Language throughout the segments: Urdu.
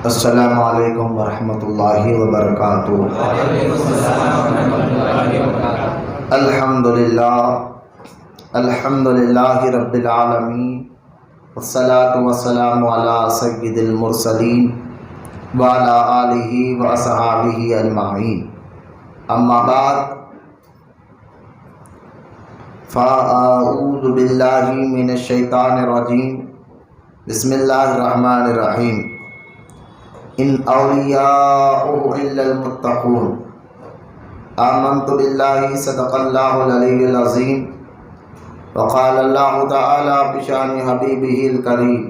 السلام علیکم ورحمۃ اللہ وبرکاتہ۔ الحمد للہ رب العالمین، والصلاة والسلام علی سید المرسلین وعلی آلہ واصحابہ اجمعین، اما بعد فاعوذ باللہ من الشیطان الرجیم، بسم اللہ الرحمن الرحیم۔ ان اولیاء الا المتقون، آمنت باللہ صدق اللہ العلی العظیم، وقال اللہ تعالی بشان حبیبہ الکریم،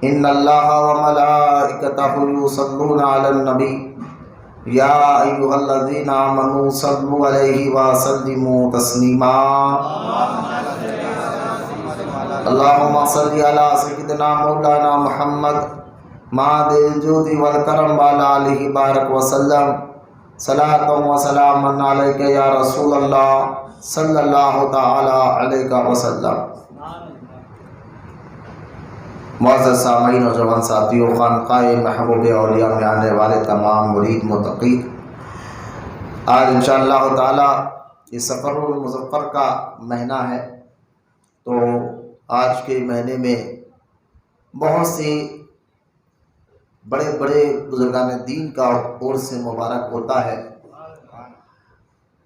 ان اللہ وملائکتہ یصلون علی النبی یا ایھا الذین آمنوا صلوا علیہ وسلموا تسلیما۔ اللہم صل علی سیدنا مولانا محمد ماد الجود والکرم وعلی آلہ بارک وسلم، صلاۃ و سلام علیک یا رسول اللہ صلی اللہ تعالی علیہ وسلم۔ معزز سامعین و جوان ساتھیو، خانقاہ محبوب اولیاء میں آنے والے تمام مرید متقی، آج انشاءاللہ تعالی یہ سفر المظفر کا مہینہ ہے، تو آج کے مہینے میں بہت سی بڑے بڑے بزرگان دین کا عرس مبارک ہوتا ہے،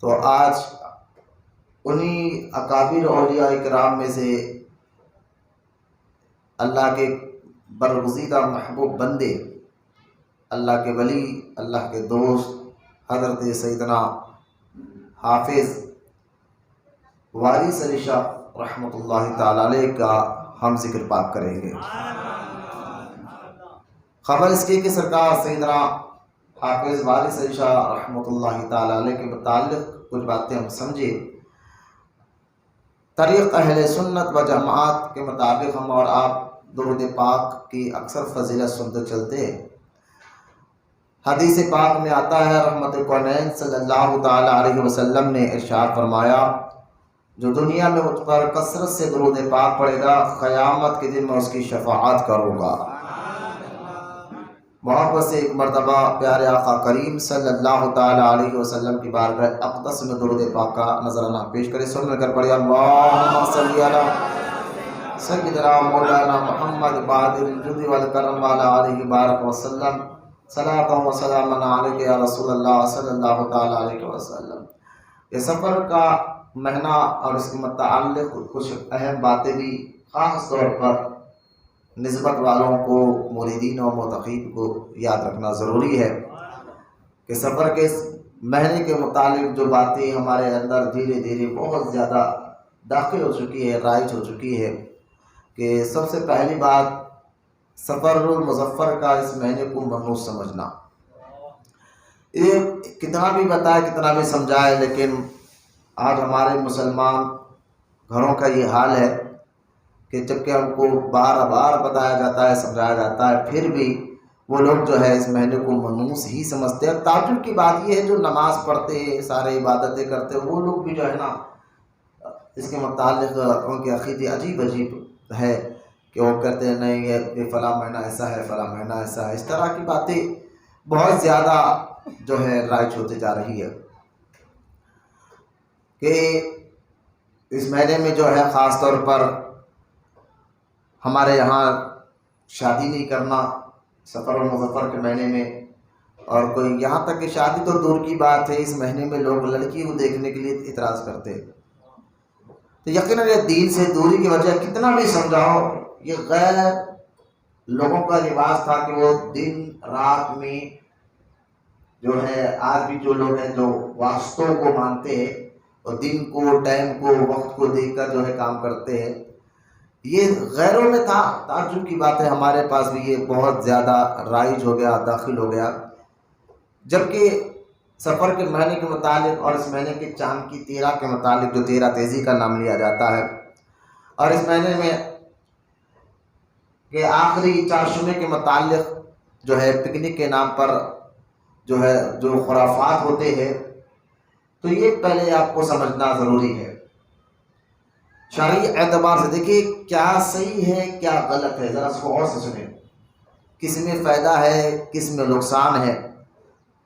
تو آج انہی اکابر اولیاء کرام میں سے اللہ کے برگزیدہ محبوب بندے، اللہ کے ولی، اللہ کے دوست حضرت سیدنا حافظ وارث علی شاہ رحمۃ اللہ تعالی علیہ کا ہم ذکر پاک کریں گے۔ خبر اس کی کہ سرکار سیدنا حافظ وارث علی شاہ رحمۃ اللہ تعالی علیہ کے متعلق کچھ باتیں ہم سمجھے۔ طریق اہل سنت و جماعت کے مطابق ہم اور آپ درود پاک کی اکثر فضیلت سنتے چلتے ہیں۔ حدیث پاک میں آتا ہے، رحمت کونین صلی اللہ تعالی علیہ وسلم نے ارشاد فرمایا، جو دنیا میں مجھ پر کثرت سے درود پاک پڑھے گا، قیامت کے دن میں اس کی شفاعت کروں گا۔ محبت سے ایک مرتبہ پیارے آقا کریم صلی اللہ تعالی علیہ وسلم کی بارگاہ اقدس میں درود پاک کا نذرانہ پیش کرے، سن کر پڑھے، اللہم صلی علی سیدنا مولانا محمد بادر الجود والکرم وعلی آلہ بارک وسلم، صلاۃ و سلام علیک یا رسول اللہ صلی اللہ تعالی علیہ وسلم۔ یہ سفر کا مہینہ اور اس کے متعلق کچھ اہم باتیں بھی خاص طور پر نسبت والوں کو، مریدین و متقین کو یاد رکھنا ضروری ہے کہ سفر کے مہینے کے متعلق جو باتیں ہمارے اندر دھیرے دھیرے بہت زیادہ داخل ہو چکی ہے، رائج ہو چکی ہے، کہ سب سے پہلی بات سفر المظفر کا اس مہینے کو منحوس سمجھنا۔ یہ کتنا بھی بتائے، کتنا بھی سمجھائے، لیکن آج ہمارے مسلمان گھروں کا یہ حال ہے کہ جبکہ ہم کو بار بار بتایا جاتا ہے، سمجھایا جاتا ہے، پھر بھی وہ لوگ جو ہے اس مہینے کو منحوس ہی سمجھتے ہیں۔ تعجب کی بات یہ ہے، جو نماز پڑھتے ہیں، سارے عبادتیں کرتے ہیں، وہ لوگ بھی جو ہے نا اس کے متعلق ان کے عقیدے عجیب عجیب ہے کہ وہ کہتے ہیں نہیں یہ فلاں مہینہ ایسا ہے، فلاں مہینہ ایسا ہے۔ اس طرح کی باتیں بہت زیادہ جو ہے رائج ہوتے جا رہی ہے کہ اس مہینے میں جو ہے خاص طور پر ہمارے یہاں شادی نہیں کرنا سفر المظفر کے مہینے میں، اور کوئی یہاں تک کہ شادی تو دور کی بات ہے، اس مہینے میں لوگ لڑکی کو دیکھنے کے لیے اعتراض کرتے ہیں۔ تو یقیناً یہ دین سے دوری کی وجہ، کتنا بھی سمجھاؤ، یہ غیر لوگوں کا رواج تھا کہ وہ دن رات میں جو ہے، آج بھی جو لوگ ہیں جو واسطوں کو مانتے ہیں اور دن کو، ٹائم کو، وقت کو دیکھ کر جو ہے کام کرتے ہیں، یہ غیروں میں تھا۔ تعجب کی بات ہے، ہمارے پاس بھی یہ بہت زیادہ رائج ہو گیا، داخل ہو گیا، جبکہ سفر کے مہینے کے متعلق اور اس مہینے کے چاند کی 13 کے متعلق، جو 13 تیزی کا نام لیا جاتا ہے، اور اس مہینے میں کہ آخری 4 جمعے کے متعلق جو ہے پکنک کے نام پر جو ہے جو خرافات ہوتے ہیں، تو یہ پہلے آپ کو سمجھنا ضروری ہے۔ شرعی اعتبار سے دیکھیے کیا صحیح ہے کیا غلط ہے، ذرا اس کو اور سے سنیں۔ کس میں فائدہ ہے کس میں نقصان ہے،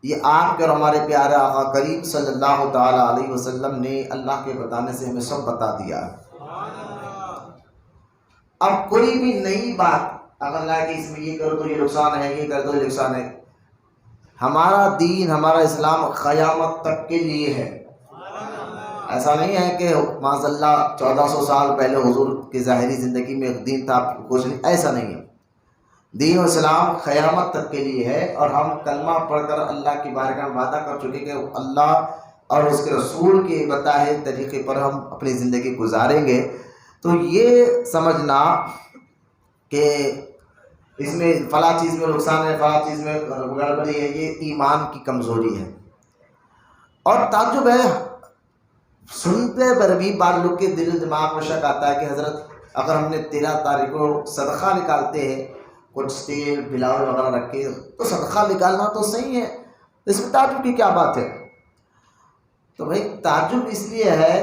یہ آپ کے اور ہمارے پیارے آقا کریم صلی اللہ تعالیٰ علیہ وسلم نے اللہ کے بتانے سے ہمیں سب بتا دیا۔ اب کوئی بھی نئی بات اگر لائے کہ اس میں یہ کرو تو یہ نقصان ہے، یہ کر دو یہ نقصان ہے، ہمارا دین ہمارا اسلام قیامت تک کے لیے ہے۔ ایسا نہیں ہے کہ معاذ اللہ 1400 سال پہلے حضور کی ظاہری زندگی میں ایک دین تھا کچھ نہیں، ایسا نہیں ہے۔ دین و اسلام قیامت تک کے لیے ہے، اور ہم کلمہ پڑھ کر اللہ کی بارگاہ میں وعدہ کر چکے کہ اللہ اور اس کے رسول کے بتائے طریقے پر ہم اپنی زندگی گزاریں گے۔ تو یہ سمجھنا کہ اس میں فلاں چیز میں نقصان ہے، فلاں چیز میں گڑبڑی ہے، یہ ایمان کی کمزوری ہے۔ اور تعجب ہے سنتے پر بھی بعض لوگ کے دل و دماغ میں شک آتا ہے کہ حضرت اگر ہم نے 13 تاریخ کو صدقہ نکالتے ہیں، کچھ تیل بلاول وغیرہ رکھ کے، تو صدقہ نکالنا تو صحیح ہے، اس میں تعجب کی کیا بات ہے؟ تو بھائی تعجب اس لیے ہے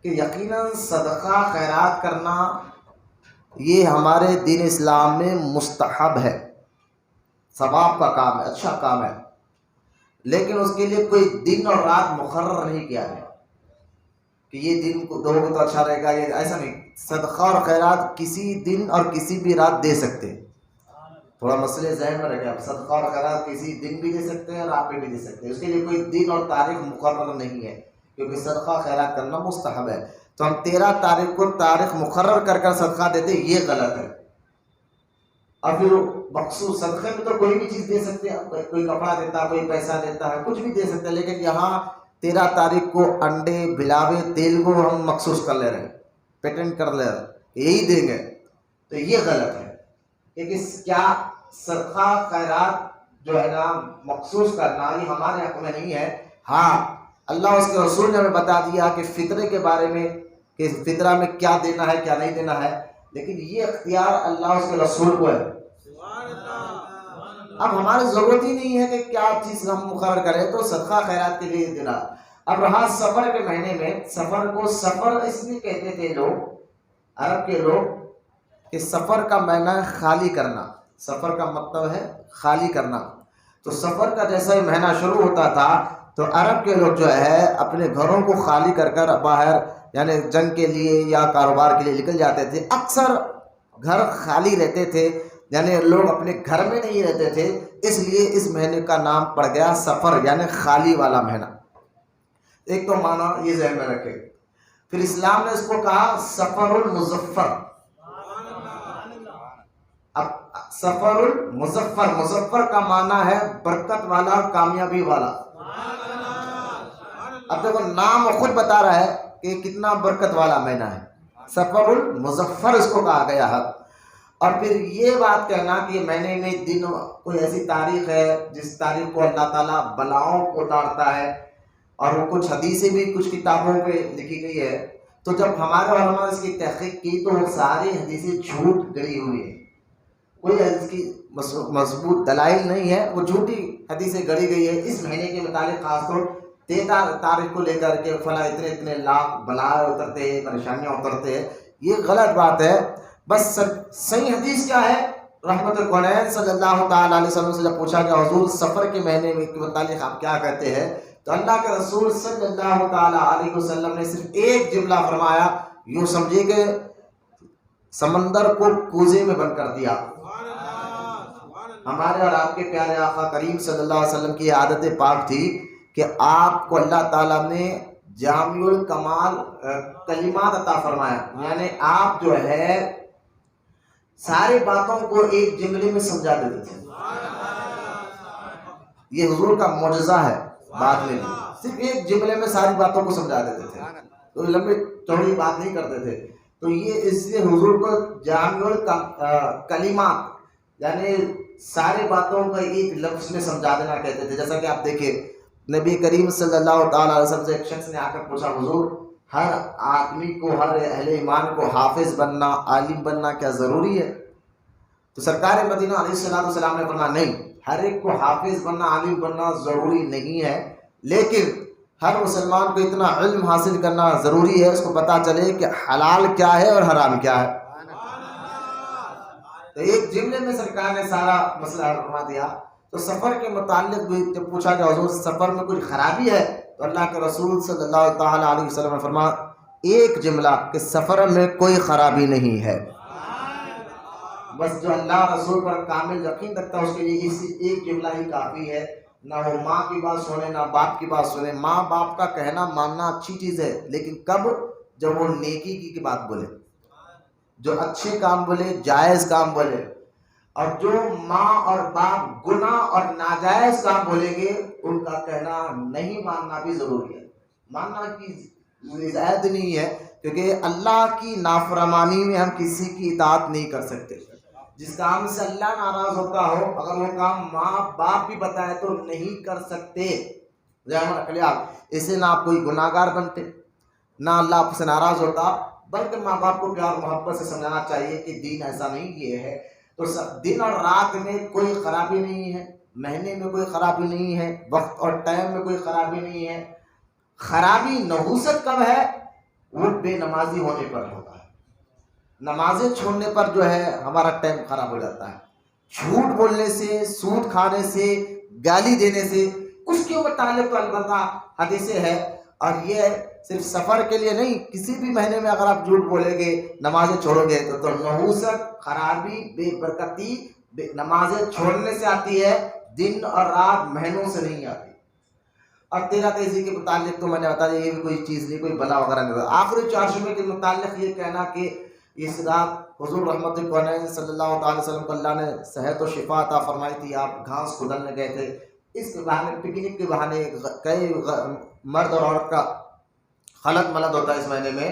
کہ یقیناً صدقہ خیرات کرنا یہ ہمارے دین اسلام میں مستحب ہے، ثواب کا کام ہے، اچھا کام ہے، لیکن اس کے لیے کوئی دن اور رات مقرر نہیں کیا گیا کہ یہ دن کو دو گے تو اچھا رہے گا، یہ ایسا نہیں۔ صدقہ اور خیرات کسی دن اور کسی بھی رات دے سکتے ہیں، تھوڑا مسئلے ذہن میں رکھیں، صدقہ اور خیرات کسی دن بھی دے سکتے ہیں اور رات میں بھی دے سکتے ہیں، اس کے لیے کوئی دن اور تاریخ مقرر نہیں ہے، کیونکہ صدقہ خیرات کرنا مستحب ہے۔ تو ہم 13 تاریخ کو تاریخ مقرر کر کر صدقہ دیتے، یہ غلط ہے۔ اور پھر مخصوص صدقے میں تو کوئی بھی چیز دے سکتے ہیں، کوئی کپڑا دیتا ہے، کوئی پیسہ دیتا ہے، کچھ بھی دے سکتے ہیں، لیکن یہاں 13 تاریخ کو انڈے بلاوے تیل کو ہم مخصوص کر لے رہے ہیں، پیٹنٹ کر لے رہے ہیں، یہی دیں گے، تو یہ غلط ہے۔ لیکن کیا صدقہ خیرات جو ہے نا مخصوص کرنا یہ ہمارے حق میں نہیں ہے۔ ہاں اللہ اس کے رسول نے ہمیں بتا دیا کہ فطرے کے بارے میں کہ فطرہ میں کیا دینا ہے کیا نہیں دینا ہے، لیکن یہ اختیار اللہ اس کے رسول کو ہے۔ اب ہماری ضرورت ہی نہیں ہے کہ کیا چیز ہم مقرر کریں، تو صدقہ خیرات کے لیے دینا۔ اب رہا سفر کے مہینے میں، سفر کو سفر اس لیے کہتے تھے لوگ، عرب کے لوگ، کہ سفر کا معنی ہے خالی کرنا، سفر کا مطلب ہے خالی کرنا۔ تو سفر کا جیسا ہی مہینہ شروع ہوتا تھا تو عرب کے لوگ جو ہے اپنے گھروں کو خالی کر کر باہر یعنی جنگ کے لیے یا کاروبار کے لیے نکل جاتے تھے۔ اکثر گھر خالی رہتے تھے، یعنی لوگ اپنے گھر میں نہیں رہتے تھے، اس لیے اس مہینے کا نام پڑ گیا سفر، یعنی خالی والا مہینہ۔ ایک تو معنی یہ ذہن میں رکھے۔ پھر اسلام نے اس کو کہا سفر المظفر۔ اب سفر المظفر، مظفر کا معنی ہے برکت والا، کامیابی والا۔ اب دیکھو نام خود بتا رہا ہے کہ کتنا برکت والا مہینہ ہے، سفر المظفر اس کو کہا گیا ہے۔ اور پھر یہ بات کہنا کہ یہ مہینے میں دن کوئی ایسی تاریخ ہے جس تاریخ کو اللہ تعالیٰ بلاؤں کو اتارتا ہے، اور وہ کچھ حدیثیں بھی کچھ کتابوں پہ لکھی گئی ہے۔ تو جب ہمارے علماء اس کی تحقیق کی تو وہ ساری حدیثیں جھوٹ گڑی ہوئی ہیں، کوئی حدیث کی مضبوط دلائل نہیں ہے، وہ جھوٹی حدیثیں گڑی گئی ہے اس مہینے کے متعلق، خاص طور 13 تاریخ کو لے کر کے فلاں اتنے لاکھ بلائیں اترتے ہیں، پریشانیاں اترتے ہیں، یہ غلط بات ہے۔ بس صحیح حدیث کیا ہے؟ رحمت الکونین صلی اللہ تعالیٰ علیہ وسلم سے جب پوچھا کہ حضور سفر کے مہینے کے متعلق آپ کیا کہتے ہیں، تو اللہ کے رسول صلی اللہ تعالیٰ علیہ وسلم نے صرف ایک جملہ فرمایا، یوں سمجھے کہ سمندر کو کوزے میں بند کر دیا۔ ہمارے اور آپ کے پیارے آقا کریم صلی اللہ علیہ وسلم کی عادت پاک تھی کہ آپ کو اللہ تعالیٰ نے جامع الکمال کلمات عطا فرمایا، یعنی آپ جو ہے ساری باتوں کو ایک جملے میں سمجھا دیتے تھے۔ یہ حضور کا معجزہ ہے، بات میں صرف ایک جملے میں ساری باتوں کو سمجھا دیتے تھے، تو لمبی چوڑی بات نہیں کرتے تھے۔ تو یہ اس لیے حضور کو جامع الکلمات یعنی ساری باتوں کا ایک لفظ میں سمجھا دینا کہتے تھے۔ جیسا کہ آپ دیکھیں نبی کریم صلی اللہ تعالیٰ علیہ وسلم سے ایک شخص نے آ کر پوچھا، حضور ہر آدمی کو، ہر اہل ایمان کو حافظ بننا، عالم بننا کیا ضروری ہے؟ تو سرکار مدینہ علیہ السلام نے فرمایا نہیں، ہر ایک کو حافظ بننا، عالم بننا ضروری نہیں ہے، لیکن ہر مسلمان کو اتنا علم حاصل کرنا ضروری ہے اس کو پتہ چلے کہ حلال کیا ہے اور حرام کیا ہے۔ تو ایک جملے میں سرکار نے سارا مسئلہ فرما دیا۔ تو سفر کے متعلق بھی جب پوچھا کہ حضور سفر میں کوئی خرابی ہے، تو اللہ کے رسول صلی اللہ تعالیٰ علیہ وسلم نے فرمایا ایک جملہ کہ سفر میں کوئی خرابی نہیں ہے۔ بس جو اللہ رسول پر کامل یقین رکھتا ہے اس کے لیے اسی ایک جملہ ہی کافی ہے، نہ وہ ماں کی بات سنے نہ باپ کی بات سنے۔ ماں باپ کا کہنا ماننا اچھی چیز ہے، لیکن کب؟ جب وہ نیکی کی بات بولے، جو اچھے کام بولے، جائز کام بولے۔ اور جو ماں اور باپ گناہ اور ناجائز کام بولیں گے ان کا کہنا نہیں ماننا بھی ضروری ہے۔ ماننا کی زائد نہیں ہے، کیونکہ اللہ کی نافرمانی میں ہم کسی کی اطاعت نہیں کر سکتے۔ جس کام سے اللہ ناراض ہوتا ہو اگر وہ کام ماں باپ بھی بتائے تو نہیں کر سکتے۔ ذہن میں رکھ لیا آپ، اسے نہ آپ کوئی گناہ گار بنتے، نہ اللہ آپ سے ناراض ہوتا، بلکہ ماں باپ کو پیار محبت سے سمجھانا چاہیے کہ دین ایسا نہیں یہ ہے۔ تو دن اور رات میں کوئی خرابی نہیں ہے، مہینے میں کوئی خرابی نہیں ہے، وقت اور ٹائم میں کوئی خرابی نہیں ہے۔ خرابی نحوست کب ہے؟ وہ بے نمازی ہونے پر ہوتا ہے۔ نمازیں چھوڑنے پر جو ہے ہمارا ٹائم خراب ہو جاتا ہے، جھوٹ بولنے سے، سود کھانے سے، گالی دینے سے، اس کے متعلق تو البتہ حدیثیں ہے۔ اور یہ صرف سفر کے لیے نہیں، کسی بھی مہینے میں اگر آپ جھوٹ بولیں گے، نمازیں چھوڑو گے تو نحوست، خرابی، بے برکتی نمازیں چھوڑنے سے آتی ہے، دن اور رات مہینوں سے نہیں آتی۔ اور تیرہ تیزی کے متعلق تو میں نے بتا دیا یہ بھی کوئی چیز نہیں، کوئی بلا وغیرہ نہیں۔ آخری چارشمے کے متعلق یہ کہنا کہ اس رات حضور رحمت کونین صلی اللہ تعالی وسلم کو اللہ نے صحت و شفا عطا فرمائی تھی، آپ گھاس کھودنے گئے تھے، اس کے بہانے پکنک کے بہانے کئی مرد اور عورت کا خلط ملط ہوتا ہے اس مہینے میں۔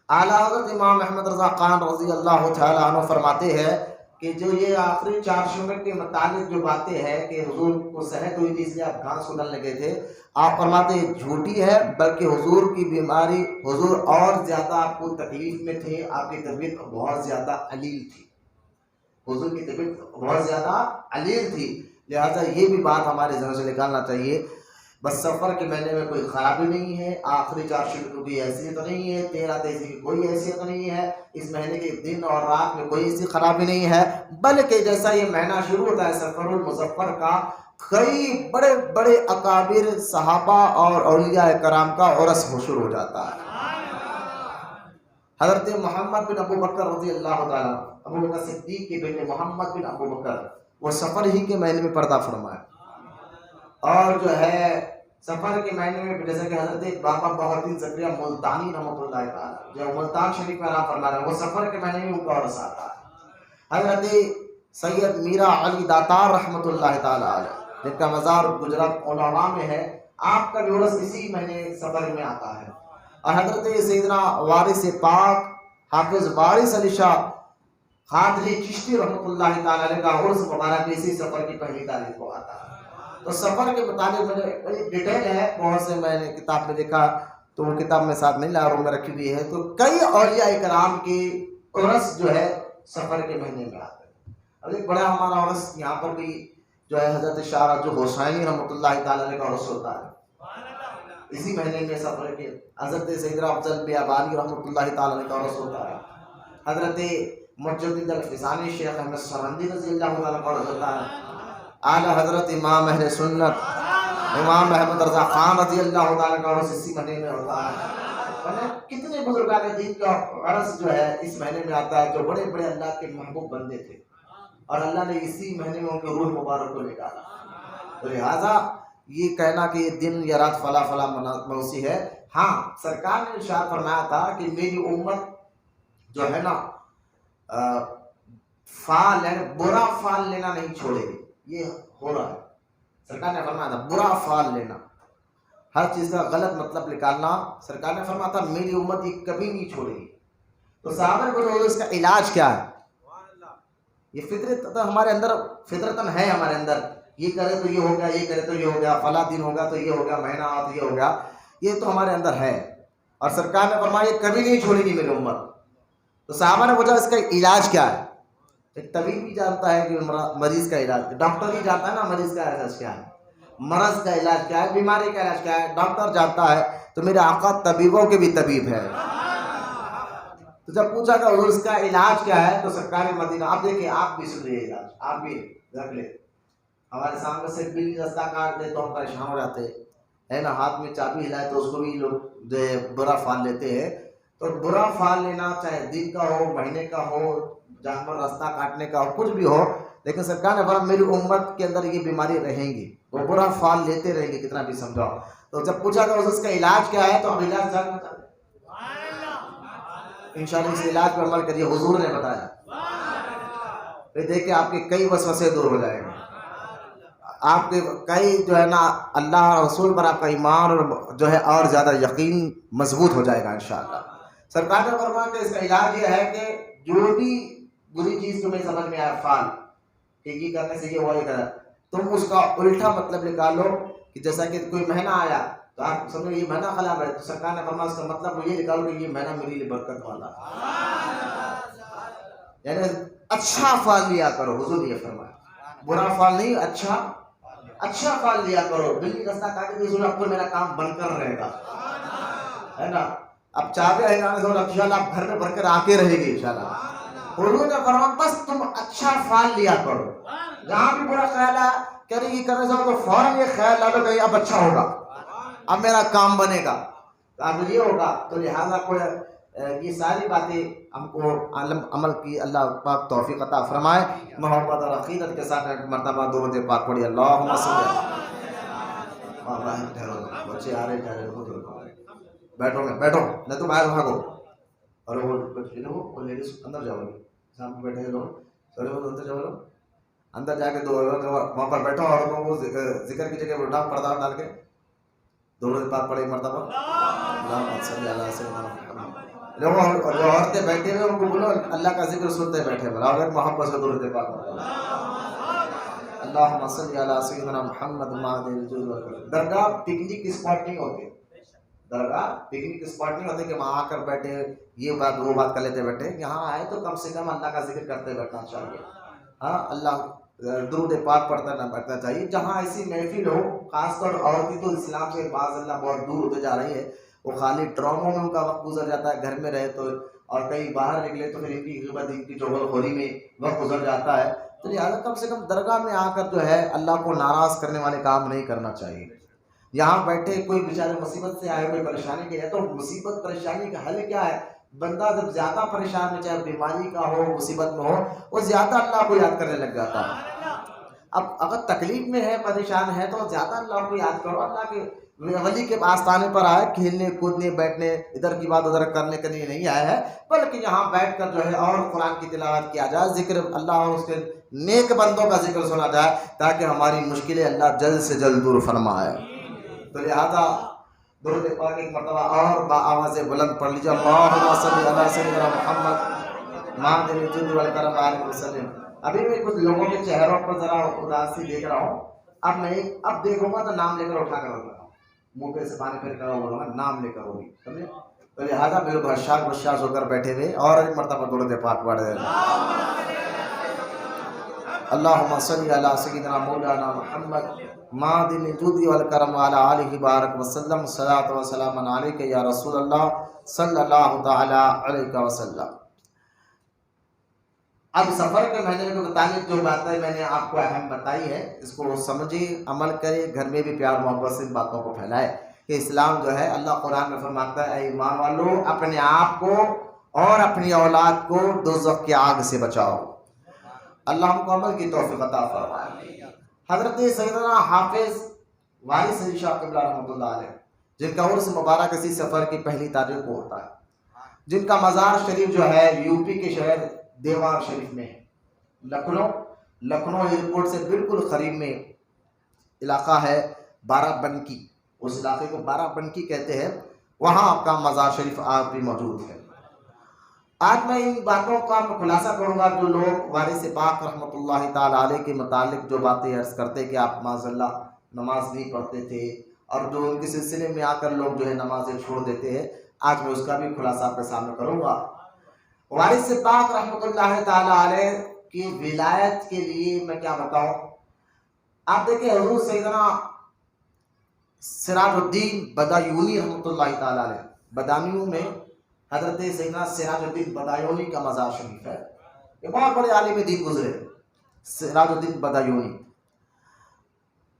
اعلیٰ حضرت امام احمد رضا خان رضی اللہ تعالیٰ عنہ فرماتے ہیں کہ جو یہ آخری چارشمے کے متعلق جو باتیں ہیں کہ حضور کو صحت ہوئی تھی اس لیے آپ گھاس کھودنے گئے تھے، آپ فرماتے ہیں جھوٹی ہے، بلکہ حضور کی بیماری، حضور اور زیادہ آپ کو تکلیف میں تھے، آپ کی طبیعت بہت زیادہ علیل تھی، حضور کی طبیعت بہت زیادہ علیل تھی۔ لہٰذا یہ بھی بات ہمارے ذہن سے نکالنا چاہیے۔ بس سفر کے مہینے میں کوئی خرابی نہیں ہے، آخری چارشمے کی کوئی حیثیت نہیں ہے، 13 تیزی کی کوئی حیثیت نہیں ہے، اس مہینے کے دن اور رات میں کوئی ایسی خرابی نہیں ہے، بلکہ جیسا یہ مہینہ شروع ہوتا ہے سفر المظفر کا، کئی بڑے بڑے اکابر صحابہ اور اولیاء کرام کا عرس شروع ہو جاتا ہے۔ حضرت محمد بن ابو بکر رضی اللہ تعالیٰ، ابو بکر صدیق کے بیٹے محمد بن ابو بکر، وہ سفر ہی کے مہینے میں پردہ فرمایا۔ اور جو ہے سفر کے مہینے میں جیسے کہ حضرت بابا بہاؤالدین زکریا ملتانی رحمۃ اللہ تعالیٰ جو ملتان شریف میں آرام فرما رہے ہیں، وہ سفر کے مہینے میں ان کا عرس آتا ہے۔ حضرت سید میرا علی داتار رحمۃ اللہ تعالیٰ علیہ، جن کا مزار گجرات اوناوا میں ہے، آپ کا بھی عرس اسی مہینے سفر میں آتا ہے۔ اور حضرت سیدنا وارث پاک حافظ وارث علی شاہ قادری چشتی رحمۃ اللہ تعالیٰ علیہ کا عرس مبارک اسی سفر کی پہلی تاریخ کو آتا ہے۔ تو سفر کے متعلق میں بڑی ڈیٹیل ہے، بہت سے میں نے کتاب میں دیکھا تو وہ کتاب میں ساتھ نہیں لا، روم میں رکھی ہوئی ہے، تو کئی اولیاء کرام کی عرس جو ہے سفر کے مہینے میں آتے ہیں۔ اب ایک بڑا ہمارا عرس یہاں پر بھی جو ہے حضرت شاہ جو حسینی رحمۃ اللہ تعالیٰ علیہ کا عرس ہوتا ہے اسی مہینے میں سفر کے۔ حضرت سیدنا افضل بیابانی رحمۃ اللہ تعالیٰ علیہ کا عرس ہوتا ہے۔ حضرت مجدد الفسانی شیخ احمد سرہندی رضی اللہ تعالیٰ کا عرس ہوتا ہے۔ اعلیٰ حضرت امام اہل سنت امام احمد رضا خان رضی اللہ تعالیٰ کا عرس اسی مہینے میں ہوتا ہے۔ کتنے بزرگان دین کا عرس جو ہے اس مہینے میں آتا ہے، جو بڑے بڑے اللہ کے محبوب بندے تھے، اور اللہ نے اسی مہینے میں ان کے روح مبارک کو نکالا۔ تو لہٰذا یہ کہنا کہ یہ دن یا رات فلاں فلاں موسی ہے، ہاں سرکار نے ارشاد فرمایا تھا کہ میری امت جو ہے نا فال ہے، برا فال لینا نہیں چھوڑے گی۔ یہ ہو رہا ہے، سرکار نے فرمایا تھا برا فال لینا، ہر چیز کا غلط مطلب نکالنا، سرکار نے فرمایا تھا میری امت یہ کبھی نہیں چھوڑے گی۔ تو صحابہ نے بولے اس کا علاج کیا ہے؟ یہ فطرت ہمارے اندر، فطرتاً ہے ہمارے اندر، یہ کرے تو یہ ہو گیا، یہ کرے تو یہ ہو گیا، فلاں دن ہوگا تو یہ ہو گیا، مہینہ آ تو یہ ہو گیا، یہ تو ہمارے اندر ہے۔ اور سرکار نے فرمایا یہ کبھی نہیں چھوڑے گی میری امت۔ تو صحابہ نے پوچھا اس کا علاج کیا ہے؟ ایک طبیب بھی جانتا ہے کہ مریض کا علاج، ڈاکٹر ہی جانتا ہے نا مریض کا علاج کیا ہے، مرض کا علاج کیا ہے، بیماری کا علاج کیا ہے، ڈاکٹر جانتا ہے۔ تو میرے آقا طبیبوں کے بھی طبیب ہے، تو جب پوچھا کہ حضور اس کا علاج کیا ہے تو سرکار مدینہ، آپ دیکھیں آپ بھی سنیے علاج، آپ بھی رکھ لیں. ہمارے سامنے سے بلی رستہ کاٹ دے تو ہم پریشان ہو جاتے ہے نا، ہاتھ میں چابی ہلائے تو اس کو بھی لوگ جو ہے برا فال لیتے ہیں. تو برا فال لینا چاہے دن کا ہو، مہینے کا ہو، جانور راستہ کاٹنے کا ہو، کچھ بھی ہو، لیکن سرکار نے فرمایا میری امت کے اندر یہ بیماری رہیں گی، وہ برا فال لیتے رہیں گے کتنا بھی سمجھاؤ. تو جب پوچھا کہ اس کا علاج کیا ہے تو ہم علاج جاننا چاہتے ہیں. انشاءاللہ اس علاج پر عمل کریے، حضور نے بتایا. پھر دیکھیں آپ کے کئی وسوسے دور ہو جائیں گے، آپ کے کئی جو ہے نا اللہ رسول پر آپ کا ایمان اور جو ہے اور زیادہ یقین مضبوط ہو جائے گا انشاءاللہ. سرکار نے فرمایا کہ اس کا علاج یہ ہے کہ جو بھی بری چیز تمہیں سمجھ میں آیا فال کہ یہ کرنے سے یہ وہ کرا، تم اس کا الٹا مطلب نکالو. کہ جیسا کہ کوئی مہینہ آیا تو آپ سمجھو یہ مہینہ خراب ہے، تو سرکار نے فرمایا اس کا مطلب وہ یہ نکالو کہ یہ مہینہ میرے لیے برکت والا، یعنی اچھا فال لیا کرو. حضور نے یہ فرمایا برا فال نہیں، اچھا فال لیا کرو. بلی رستہ کاٹے تو اب تو میرا کام بن کر رہے گا، ہے نا. اب چاہے انشاءاللہ آپ گھر میں بھر کر آتے رہے گی انشاءاللہ. حضور نے فرمایا بس تم اچھا فال لیا کرو. جہاں بھی برا خیال ہے کہہ رہی یہ کرنے سے تو فوراً یہ خیال لا لو کہ اب اچھا ہوگا، اب میرا کام بنے گا، اب یہ ہوگا. تو لہٰذا کوئی یہ ساری باتیں ہم کو عمل کی اللہ پاک توفیق عطا فرمائے. محبت اور عقیدت کے ساتھ ایک مرتبہ درود پاک پڑھی. اللہم صلی بچے آ رہے جا رہے، بیٹھو نہیں تو باہر بھاگو. اور وہ لیڈیز اندر جاؤ گے، سامنے بیٹھے ہیں لوگ، چلے وہ اندر جاؤ، اندر جا کے دو وہاں پر بیٹھو اور وہ ذکر کی جگہ اٹھا پردہ ڈال کے درود پاک پڑھے مرتبہ. اللہم صلی علی سیدنا محمد. لوگوں جو عورتیں بیٹھے ہوئے ان کو بولو اللہ کا ذکر سنتے بیٹھے بولا، اور محبت سے درود پاک پڑھو. اللہم صلی علی سیدنا محمد. درگاہ پکنک اسپاٹ نہیں ہوتے، درگاہ پکنک اسپاٹ نہیں ہوتے کہ وہاں آ کر بیٹھے یہ بات وہ بات کر لیتے بیٹھے. یہاں آئے تو کم سے کم اللہ کا ذکر کرتے بیٹھنا چاہیے. ہاں اللہ درود پاک پڑھتا نہ بیٹھنا چاہیے. جہاں ایسی محفل ہو، خاص طور عورتیں تو اسلام سے باذ اللہ بہت دور ہوتے جا رہی ہے، وہ خالی ڈراموں میں ان کا وقت گزر جاتا ہے، گھر میں رہے تو اور کہیں باہر نکلے تو پھر ان کی غیبت ان کی چغل خوری میں وقت گزر جاتا ہے. تو لہٰذا کم سے کم درگاہ میں آ کر جو ہے اللہ کو ناراض کرنے والے کام نہیں کرنا چاہیے. یہاں بیٹھے کوئی بیچارے مصیبت سے آئے، کوئی پریشانی کے ہے تو مصیبت پریشانی کا حل کیا ہے؟ بندہ جب زیادہ پریشان میں، چاہے بیماری کا ہو، مصیبت میں ہو، وہ زیادہ اللہ کو یاد کرنے لگ جاتا ہے. اب اگر تکلیف میں ہے، پریشان ہے تو زیادہ اللہ کو یاد کرو. اللہ کے ولی کے آستانے پر آئے، کھیلنے کودنے بیٹھنے ادھر کی بات ادھر کرنے کے لیے نہیں آئے ہیں، بلکہ یہاں بیٹھ کر جو ہے اور قرآن کی تلاوت کیا جائے، ذکر اللہ اور اس کے نیک بندوں کا ذکر سنا جائے تاکہ ہماری مشکلیں اللہ جلد سے جلد دور فرمائے. تو لہذا درود پاک ایک مرتبہ اور با آواز بلند پڑھ لیجیے. اللہم صلی علی سیدنا محمد معدن الجود والکرم علیہ وسلم. ابھی میں کچھ لوگوں کے چہروں پر ذرا اداسی دیکھ رہا ہوں. اب دیکھوں گا تو نام لے کر اٹھا کر رکھا ہوں، منہ پہ سے پانی پھر کر بولوں گا نام لے کر ہوگی. تو لہٰذا میرے بشاش ہو کر بیٹھے ہوئے اور ایک مرتبہ درود پاک پڑھ دیں. اللہم صلی علی سیدنا مولانا محمد معدن الجود والکرم علی آلہ بارک وسلم. صلاۃ و سلام علیک یا رسول اللہ صلی اللہ تعالی علیہ وسلم. اب سفر کے مہینے کے متعلق جو باتیں میں نے آپ کو اہم بتائی ہے، اس کو سمجھے، عمل کرے، گھر میں بھی پیار محبت سے ان باتوں کو پھیلائے کہ اسلام جو ہے اللہ قرآن میں فرماتا ہے اے ایمان والو اپنے آپ کو اور اپنی اولاد کو دوزخ کی آگ سے بچاؤ. اللہ ہم کو عمل کی توفیق عطا فرمائے. حضرت سیدنا حافظ وارث علی شاہ قبلہ رحمۃ اللہ علیہ، جن کا عرس مبارک اسی سفر کی پہلی تاریخ کو ہوتا ہے، جن کا مزار شریف جو ہے یو پی کے شہر دیوار شریف میں ہے. لکھنؤ ایئرپورٹ سے بالکل قریب میں علاقہ ہے بارہ بنکی، اس علاقے کو بارہ بنکی کہتے ہیں، وہاں آپ کا مزار شریف آپ بھی موجود ہے. آج میں ان باتوں کا خلاصہ کروں گا. جو لوگ وارث پاک رحمۃ اللہ تعالیٰ علیہ کے متعلق جو باتیں عرض کرتے کہ آپ معاذ اللہ نماز نہیں پڑھتے تھے، اور جو ان کے سلسلے میں آ کر لوگ جو ہے نمازیں چھوڑ دیتے ہیں، آج میں اس کا بھی خلاصہ آپ کے سامنے کروں گا. وارث پاک رحمۃ اللہ تعالیٰ علیہ کی ولایت کے لیے میں کیا بتاؤں. آپ دیکھیں حضور سیدنا سراج الدین بدایونی رحمۃ اللہ تعالیٰ علیہ، بدانیوں میں حضرت سیدنا سراج الدین بدایونی کا مزار شریف ہے. یہ بہت بڑے عالم دین گزرے سراج الدین بدایونی،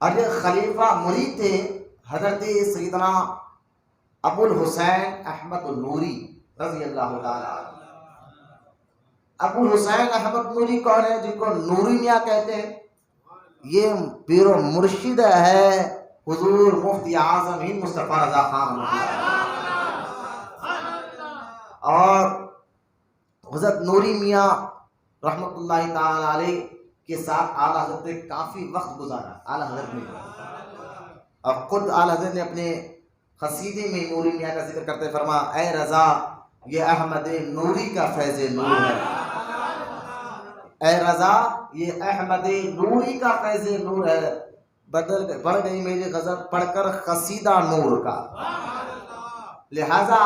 اور یہ خلیفہ مرید تھے حضرت سیدنا ابو الحسین احمد النوری رضی اللہ تعالیٰ عنہ. ابو الحسین احمد نوری کون ہے؟ جن کو نوری میاں کہتے ہیں. یہ پیر و مرشد ہے حضور مفتی اعظم ہند مصطفیٰ رضا خان، اور حضرت نوری میاں رحمۃ اللہ تعالی علیہ کے ساتھ اعلیٰ حضرت نے کافی وقت گزارا. اعلیٰ حضرت نے، اور خود اعلیٰ حضرت نے اپنے قصیدے میں نوری میاں کا ذکر کرتے فرما، اے رضا یہ احمد نوری کا فیض نور ہے. اے رضا یہ احمد نوری کا فیض نور ہے. بڑھ گئی میری غزل پڑھ کر قصیدہ نور کا. لہذا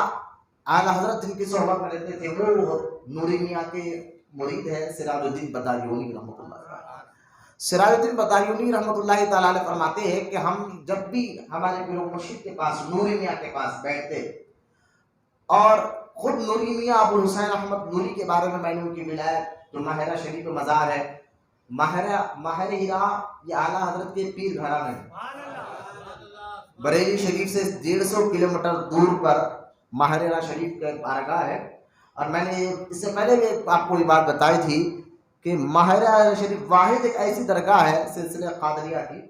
اعلیٰ حضرت جن کی صحبت میں رہتے تھے وہ نوری میاں کے مرید ہے سراج الدین بدایونی رحمۃ اللہ تعالیٰ. سراج الدین بدایونی رحمۃ اللہ تعالیٰ علیہ فرماتے ہیں کہ ہم جب بھی ہمارے پیر و مرشد کے پاس نوری میاں کے پاس بیٹھتے، اور خود نوری میاں ابو الحسین احمد نوری کے بارے میں نے ان کی ولایت جو ماہرہ شریف مزار ہے، ماہر ہیرا یہ اعلیٰ حضرت کے پیر گھرانے میں بریلی شریف سے 150 کلومیٹر دور پر ماہر ہیرا شریف کا بارگاہ ہے. اور میں نے اس سے پہلے بھی آپ کو یہ بات بتائی تھی کہ ماہر ہیرا شریف واحد ایک ایسی درگاہ ہے سلسلہ قادریہ کی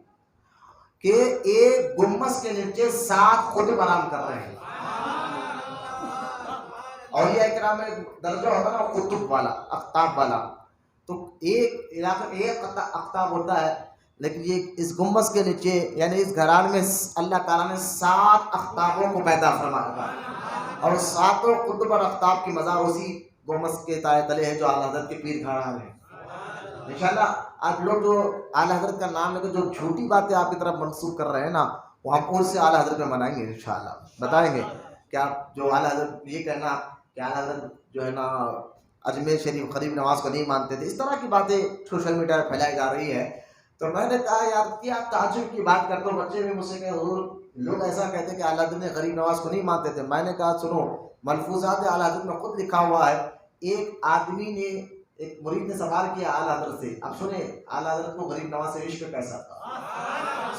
کہ ایک گنبد کے نیچے 7 قطب آرام کر رہے ہیں. اور یہ اکرام درجہ ہوتا ہے نا قطب والا، اقطاب والا، تو ایک علاقے میں ایک اقطاب ہوتا ہے، لیکن یہ اس گنبد کے نیچے یعنی اس گھرانے میں اللہ تعالیٰ نے 7 اقطابوں کو پیدا فرمایا، اور 7 قطب اور اقطاب کی مزار اسی گنبد کے تلے ہے جو اعلیٰ حضرت کے پیر گھرانے ہیں. انشاءاللہ آپ لوگ جو اعلیٰ حضرت کا نام لے کے جو جھوٹی باتیں آپ کی طرف منسوخ کر رہے ہیں نا، وہ ہم اور سے اعلیٰ حضرت میں منائیں گے انشاءاللہ. بتائیں گے کہ آپ جو اعلیٰ حضرت یہ کہنا کہ اعلیٰ حضرت جو ہے نا اجمیر شریف غریب نواز کو نہیں مانتے تھے، اس طرح کی باتیں سوشل میڈیا پر پھیلائی جا رہی ہے. تو میں نے کہا یار کیا آپ تعجب کی بات کرتے ہو. بچے بھی مجھ سے کہ حضور لوگ ایسا کہتے ہیں کہ اعلیٰ حضرت نے غریب نواز کو نہیں مانتے تھے. میں نے کہا سنو، ملفوظات اعلیٰ حضرت میں خود لکھا ہوا ہے. ایک آدمی نے، ایک مرید نے سوال کیا اعلیٰ حضرت سے، اب سنیں اعلیٰ حضرت کو غریب نواز سے عشق کیسا تھا.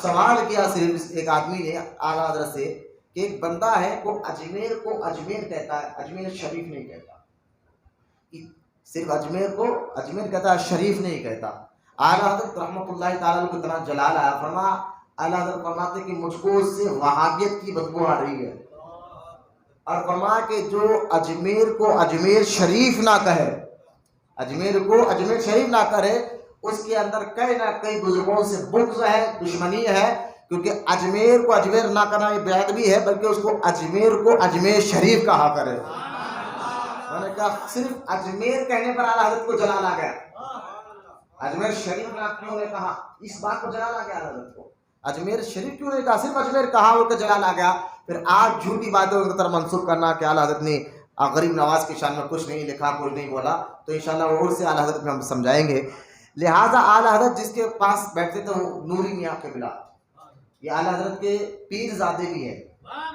سوال کیا صرف ایک آدمی نے اعلیٰ حضرت سے کہ ایک بندہ ہے وہ اجمیر کو اجمیر کہتا ہے، اجمیر شریف نہیں کہتا. صرف اجمیر کو اجمیر کہتا ہے، شریف نہیں کہتا. اعلیٰ حضرت رحمۃ اللہ تعالیٰ کو اتنا جلال آیا، فرما اعلیٰ حضرت فرماتے کہ مجھ کو اس سے وہابیت کی بدبو آ رہی ہے، اور فرما کہ جو اجمیر کو اجمیر شریف نہ کہے، اجمیر کو اجمیر شریف نہ کرے، اس کے اندر کئی نہ کئی بزرگوں سے بغض ہے، دشمنی ہے. کیونکہ اجمیر کو اجمیر نہ کرنا یہ بیعت بھی ہے، بلکہ اس کو اجمیر کو اجمیر شریف کہا کرے. میں نے کہا صرف اجمیر کہنے پر اعلیٰ حضرت کو جلال آ گیا، اجمیر شریف نہ کیوں نے کہا، اس بات کو جلال آ گیا اعلیٰ حضرت کو. اجمیر شریف کیوں نہیں کہا، صرف اجمیر کہا وہ کہ جلال آ گیا. پھر آج جھوٹی باتوں کی طرف منسوخ کرنا کہ اعلیٰ حضرت نے غریب نواز کی شان میں کچھ نہیں لکھا، کچھ نہیں بولا، تو انشاءاللہ وہ اور سے اعلیٰ حضرت میں ہم سمجھائیں گے. لہٰذا اعلیٰ حضرت جس کے پاس بیٹھتے تھے وہ نوری میاں قبلہ، یہ اعلیٰ حضرت کے پیر زادے بھی ہیں.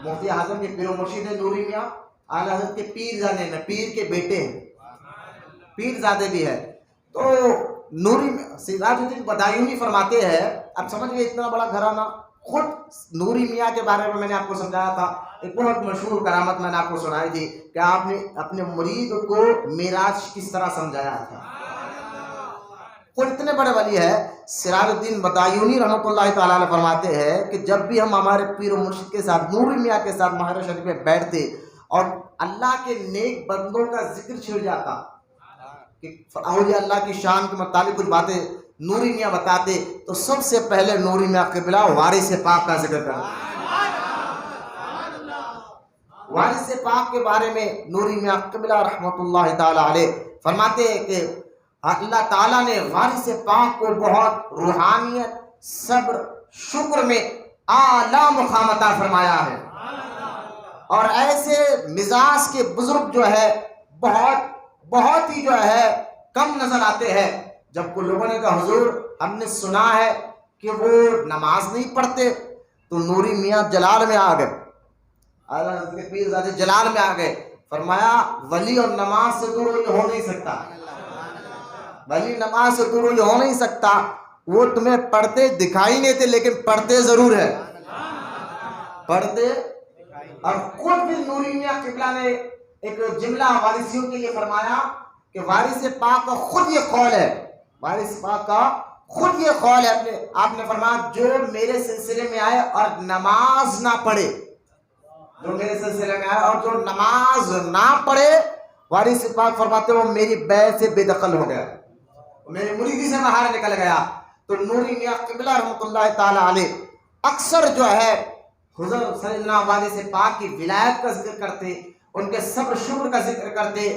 مفتی اعظم کے پیر و مرشد ہیں نوری میاں، اعلیٰ حضرت کے پیر زادے ہیں، پیر کے بیٹے ہیں، پیر زادے بھی ہیں. تو نوری سراج الدین بدایونی فرماتے ہیں، اب سمجھ گئے اتنا بڑا گھرانہ. خود نوری میاں کے بارے میں نے آپ کو سمجھایا تھا، ایک بہت مشہور کرامت میں نے آپ کو سنائی تھی کہ آپ نے اپنے مرید کو معراج کس طرح سمجھایا تھا. خود اتنے بڑے ولی ہے سراج الدین بدایونی رحمۃ اللہ تعالیٰ علیہ فرماتے ہیں کہ جب بھی ہم ہمارے پیر و مرشد کے ساتھ نوری میاں کے ساتھ ماہر شریف میں بیٹھتے اور اللہ کے نیک بندوں کا ذکر چھڑ جاتا کہ اولیاء اللہ کی شان کے متعلق کچھ باتیں نوری میاں بتاتے تو سب سے پہلے نوری میاں قبلہ وارث پاک کا ذکر کرتے. وارث پاک کے بارے میں نوری میاں قبلہ رحمۃ اللہ تعالی علیہ فرماتے ہیں کہ اللہ تعالیٰ نے وارث پاک کو بہت روحانیت، صبر، شکر میں اعلیٰ مقام عطا فرمایا ہے، اور ایسے مزاج کے بزرگ جو ہے بہت ہی جو ہے کم نظر آتے ہیں. جب کو لوگوں نے کہا حضور ہم نے سنا ہے کہ وہ نماز نہیں پڑھتے، تو نوری میاں جلال میں آ گئے، اعلیٰ حضرت کے پیر زادے جلال میں آ گئے. فرمایا ولی اور نماز سے دور یہ ہو نہیں سکتا، ولی نماز سے دور یہ ہو نہیں سکتا. وہ تمہیں پڑھتے دکھائی نہیں تھے لیکن پڑھتے ضرور ہے، پڑھتے. اور خود بھی نوری میاں قبلہ نے ایک جملہ وارثیوں کے لیے فرمایا کہ وارث پاک کا خود یہ قول ہے، وارث پاک کا خود یہ قول ہے. آپ نے فرمایا جو میرے سلسلے میں آئے اور نماز نہ پڑھے، جو میرے سلسلے میں آئے اور جو نماز نہ پڑھے، وارث پاک فرماتے وہ میری بیعت سے بے دخل ہو گیا، میری مریدی سے باہر نکل گیا. تو نوری میاں قبلہ رحمۃ اللہ تعالی علیہ اکثر جو ہے حضرت سیدنا وارث پاک کی ولایت کا ذکر کرتے، ان کے صبر شکر کا ذکر کرتے.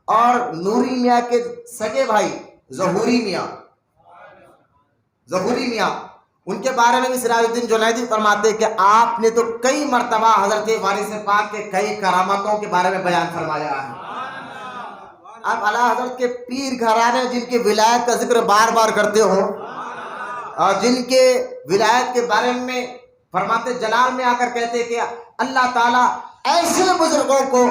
اور نوری میاں کے سگے بھائی ظہوری میاں ان کے بارے میں بھی سراج الدین جنیدی فرماتے کہ آپ نے تو کئی مرتبہ حضرت وارث پاک کے کئی کرامتوں کے بارے میں بیان فرمایا ہے. آپ اعلیٰ حضرت کے پیر گھرانے جن کی ولایت کا ذکر بار بار کرتے ہو اور جن کے ولایت کے بارے میں فرماتے جلال میں آ کر کہتے کہ اللہ تعالیٰ ایسے بزرگوں کو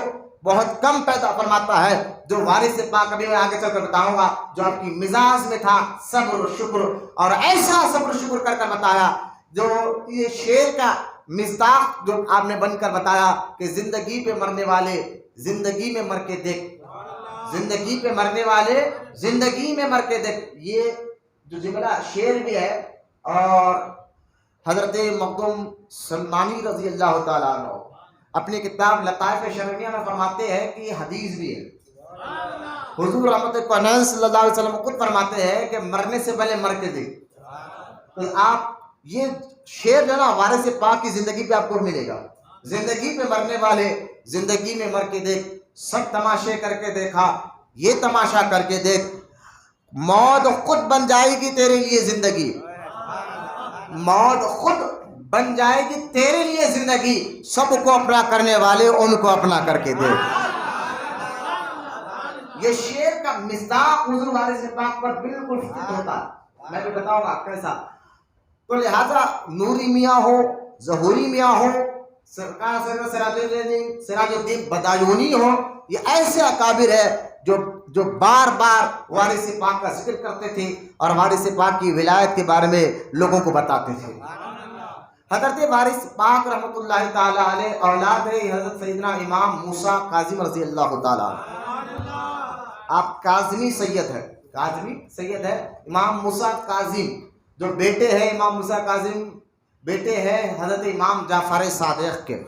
بہت کم پیدا فرماتا ہے جو وارث پاک، ابھی میں آگے چل کر بتاؤں گا، جو آپ کی مزاج میں تھا صبر و شکر، اور ایسا صبر و شکر کر بتایا. جو یہ شعر کا مصداق جو آپ نے بن کر بتایا کہ زندگی پہ مرنے والے زندگی میں مر کے دیکھ، زندگی پہ مرنے والے زندگی میں مر کے دیکھ، یہ جو جملہ شعر بھی ہے. اور حضرت مخدوم سلمانی رضی اللہ تعالیٰ عنہ اپنی کتاب لطائف شرعیہ میں فرماتے ہیں کہ یہ حدیث بھی ہے. حضور رحمت کونین صلی اللہ علیہ وسلم خود فرماتے ہیں کہ مرنے سے پہلے مر کے دیکھ. تو آپ یہ شعر جو نا وارث پاک کی زندگی پہ آپ کو ملے گا، زندگی پہ مرنے والے زندگی میں مر کے دیکھ، سب تماشے کر کے دیکھا، یہ تماشا کر کے دیکھ، موت خود بن جائے گی تیرے لیے زندگی، موت خود بن جائے گی تیرے لیے زندگی، سب کو اپنا کرنے والے ان کو اپنا کر کے دے. یہ شعر کا مصداق حضور وارث پاک پر بالکل فٹ ہوتا ہے، میں بھی بتاؤں گا کیسا. تو لہذا نوری میاں ہو، ظہوری میاں ہو، سرکار سراج الدین بدایونی ہو، یہ ایسے اکابر ہے جو بار بار وارث پاک کا ذکر کرتے تھے اور وارث پاک کی ولایت کے بارے میں لوگوں کو بتاتے تھے. حضرت وارث پاک رحمۃ اللہ تعالی علیہ اولاد ہے حضرت سیدنا امام موسیٰ کاظم رضی اللہ تعالی عنہ. آپ کاظمی سید ہے، کاظمی سید ہے امام موسیٰ کاظم، جو بیٹے ہیں امام موسیٰ کاظم بیٹے ہیں حضرت امام جعفر صادق کے.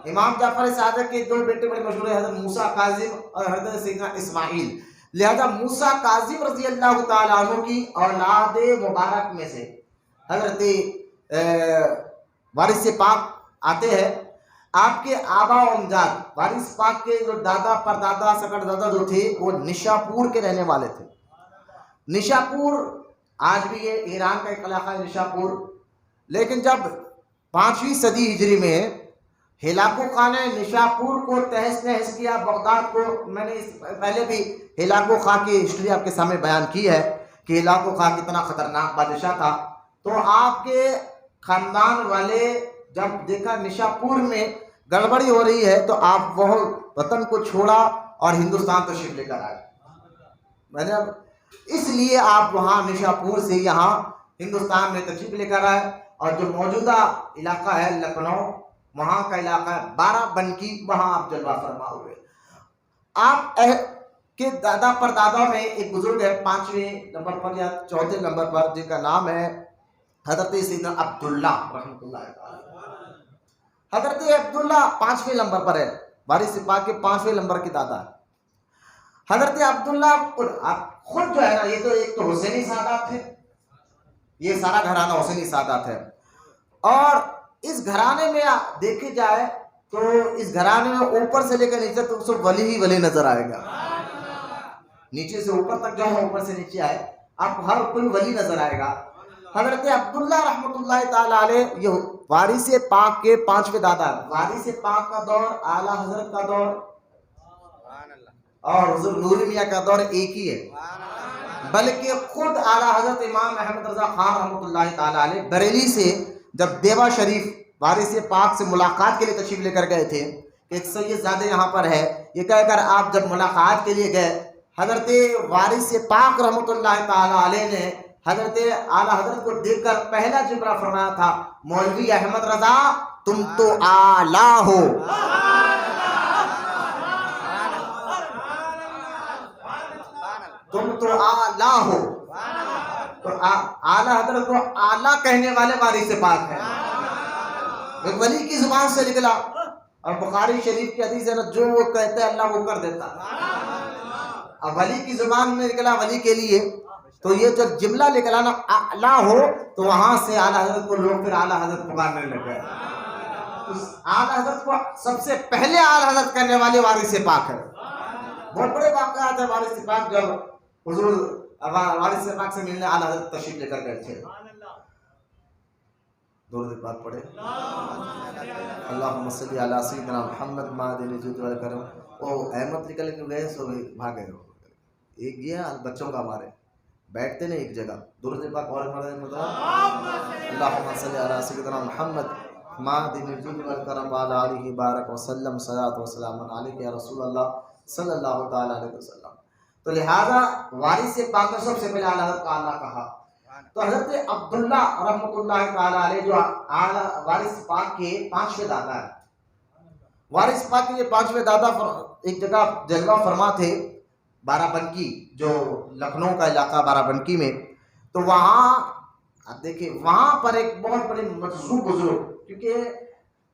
امام جعفر صادق کے دو بیٹے بڑے مشہور ہیں، حضرت موسیٰ کاظم اور حضرت سیدنا اسماعیل. لہذا موسیٰ کاظم رضی اللہ تعالیٰ عنہ کی اولاد مبارک میں سے حضرت وارث پاک آتے ہیں. آپ کے آبا و امجاد وارث پاک کے جو دادا پردادا سکر دادا جو تھے وہ نشاپور کے رہنے والے تھے. نشاپور آج بھی یہ ایران کا ایک علاقہ ہے نشاپور. لیکن جب 5ویں صدی ہجری میں ہلاکو خان نے نشاپور کو تہس نہس کیا، بغداد کو، میں نے اس پہلے بھی ہلاکو خان کی ہسٹری آپ کے سامنے بیان کی ہے کہ ہلاکو خان کتنا خطرناک بادشاہ تھا. تو آپ کے خاندان والے جب دیکھا نشاپور میں گڑبڑی ہو رہی ہے تو آپ وہ وطن کو چھوڑا اور ہندوستان تشریف لے کر آئے. میں نے اس لیے آپ وہاں نشاپور سے یہاں ہندوستان میں تشریف لے کر آئے. اور جو موجودہ علاقہ ہے لکھنؤ، وہاں کا علاقہ ہے بارہ بنکی، وہاں آپ جلوہ فرما ہوئے. آپ کے دادا پر دادا میں ایک بزرگ ہے 5ویں نمبر پر یا 4تھے نمبر پر، جن کا نام ہے حضرت سیدنا عبداللہ رحمۃ اللہ تعالی. حضرت عبداللہ 5ویں نمبر پر ہے، وارث پاک کے 5ویں نمبر کے دادا ہے. حضرت عبداللہ خود جو ہے نا، یہ تو ایک تو حسینی سادات ہے، یہ سارا گھرانہ حسینی سادات ہے. اور اس گھرانے میں دیکھے جائے تو اس گھرانے میں اوپر سے لے کر نیچے تک صرف ولی ہی ولی نظر آئے گا. نیچے سے اوپر تک جو ہے، اوپر سے نیچے آئے آپ ہر کوئی ولی نظر آئے گا. حضرت عبداللہ رحمۃ اللہ تعالی علیہ یہ وارث پاک کے 5ویں دادا. وارث پاک کا دور اعلیٰ حضرت کا دور اور حضور نور میاں کا دور ایک ہی ہے، بلکہ خود اعلیٰ حضرت امام احمد رضا خان رحمۃ اللہ تعالی علیہ بریلی سے جب دیوا شریف وارث پاک سے ملاقات کے لیے تشریف لے کر گئے تھے کہ ایک سید زادہ یہاں پر ہے، یہ کہہ کر آپ جب ملاقات کے لیے گئے، حضرت وارث پاک رحمۃ اللہ تعالی علیہ نے حضرت اعلیٰ حضرت کو دیکھ کر پہلا جملہ فرمایا تھا، مولوی احمد رضا تم تو اعلیٰ ہو۔ تم تو اعلیٰ ہو۔ تو اعلیٰ حضرت کو اعلیٰ کہنے والے وارث پاک ہیں، ایک ولی کی زبان سے نکلا، اور بخاری شریف کی حدیث ہے نا، جو وہ کہتا ہے اللہ وہ کر دیتا۔ اب ولی کی زبان میں نکلا ولی کے لیے، تو یہ جب جملہ نکلا نا اعلیٰ ہو، تو وہاں سے اعلیٰ حضرت کو لوگ پھر اعلیٰ حضرت پکارنے لگ گئے۔ اس اعلیٰ حضرت کو سب سے پہلے اعلیٰ حضرت کرنے والے وارث پاک ہے۔ بہت بڑے واقعات ہیں وارث پاک، جب حضور وارث پاک سے ملنے اعلیٰ حضرت تشریف لے کر گئے تھے۔ درود پاک پڑھے، اللہم صلی علی سیدنا محمد معدن جود والکرم۔ وہ احمد نکل کے گئے سو بھاگے، ایک یہ بچوں کا مارے بیٹھتے نہیں ایک جگہ۔ درود پاک اور اللہم صلی علی سیدنا محمد معدن جود والکرم وعلی آلہ بارک وسلم صلاۃ و سلام علیک یا رسول اللہ صلی اللہ تعالی علیہ وسلم۔ تو لہذا وارث پاک نے سب سے پہلے اعلیٰ حضرت کا اللہ کہا۔ تو حضرت عبداللہ رحمۃ اللہ تعالی علیہ جو وارث پاک کے 5ویں دادا ہے، وارث پاک کے یہ 5ویں دادا ایک جگہ جلوہ فرما تھے، بارہ بنکی، جو لکھنؤ کا علاقہ بارہ بنکی میں۔ تو وہاں آپ دیکھیں، وہاں پر ایک بہت بڑے مجذوب بزرگ، کیونکہ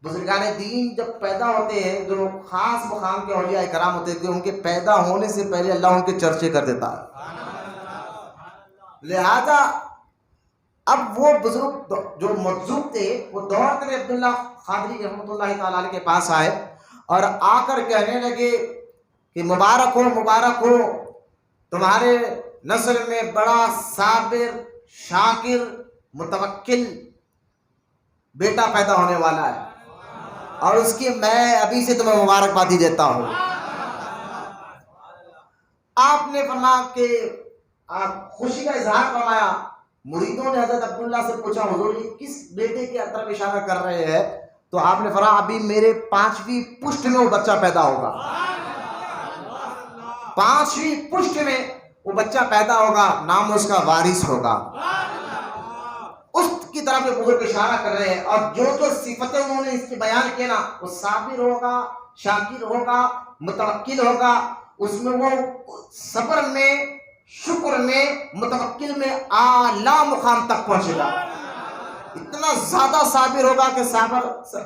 بزرگان دین جب پیدا ہوتے ہیں، جو خاص مقام کے اولیاء کرام ہوتے ہیں، کہ ان کے پیدا ہونے سے پہلے اللہ ان کے چرچے کر دیتا ہے۔ لہذا اب وہ بزرگ جو مجذوب تھے، وہ دوڑ کر عبداللہ قادری رحمۃ اللہ تعالی علیہ کے پاس آئے اور آ کر کہنے لگے کہ مبارک ہو مبارک ہو، تمہارے نسل میں بڑا صابر شاکر متوکل بیٹا پیدا ہونے والا ہے، اور اس کی میں ابھی سے تمہیں مبارکبادی دیتا ہوں۔ آپ نے فرمایا کہ آپ خوشی کا اظہار فرمایا۔ مریدوں نے حضرت عبداللہ سے پوچھا، حضور یہ کس بیٹے کی طرف اشارہ کر رہے ہیں؟ تو آپ نے فرمایا ابھی میرے 5ویں پشت میں وہ بچہ پیدا ہوگا، 5ویں پشت میں وہ بچہ پیدا ہوگا، نام اس کا وارث ہوگا۔ اس کی طرف یہ بزرگ اشارہ کر رہے ہیں، اور جو جو صفتیں انہوں نے اس کی بیان کی نا، وہ صابر ہوگا، شاکر ہوگا، متوکل ہوگا، اس میں وہ صبر میں، شکر میں، متوکل میں اعلیٰ مقام تک پہنچے گا۔ اتنا زیادہ صابر ہوگا کہ صابر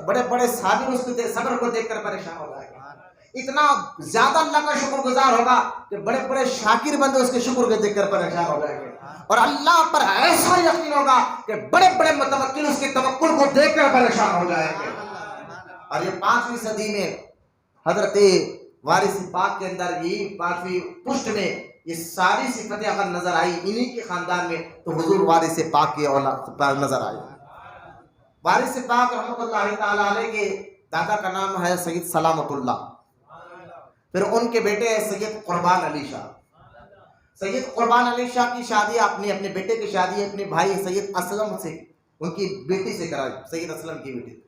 بڑے بڑے صابر اس کے صبر کو دیکھ کر پریشان ہو جائے گا۔ اتنا زیادہ اللہ کا شکر گزار ہوگا کہ بڑے بڑے شاکر بندے اس کے شکر کو دیکھ کر پریشان ہو جائیں گے، اور اللہ پر ایسا یقین ہوگا کہ بڑے بڑے متوکل اس کے توکل کو دیکھ کر پریشان ہو جائیں گے۔ اور یہ 5ویں صدی میں حضرت وارث پاک کے اندر یہ 5ویں پشت میں یہ ساری صفتیں اگر نظر آئی انہی کے خاندان میں، تو حضور وارث پاک کی اولاد نظر آئی۔ وارث پاک رحمۃ اللہ تعالی علیہ کے دادا کا نام ہے سید سلامت اللہ، پھر ان کے بیٹے ہیں سید قربان علی شاہ۔ سید قربان علی شاہ کی شادی آپ نے اپنے بیٹے کی شادی اپنے بھائی سید اسلم سے، ان کی بیٹی سے کرائی، سید اسلم کی بیٹی۔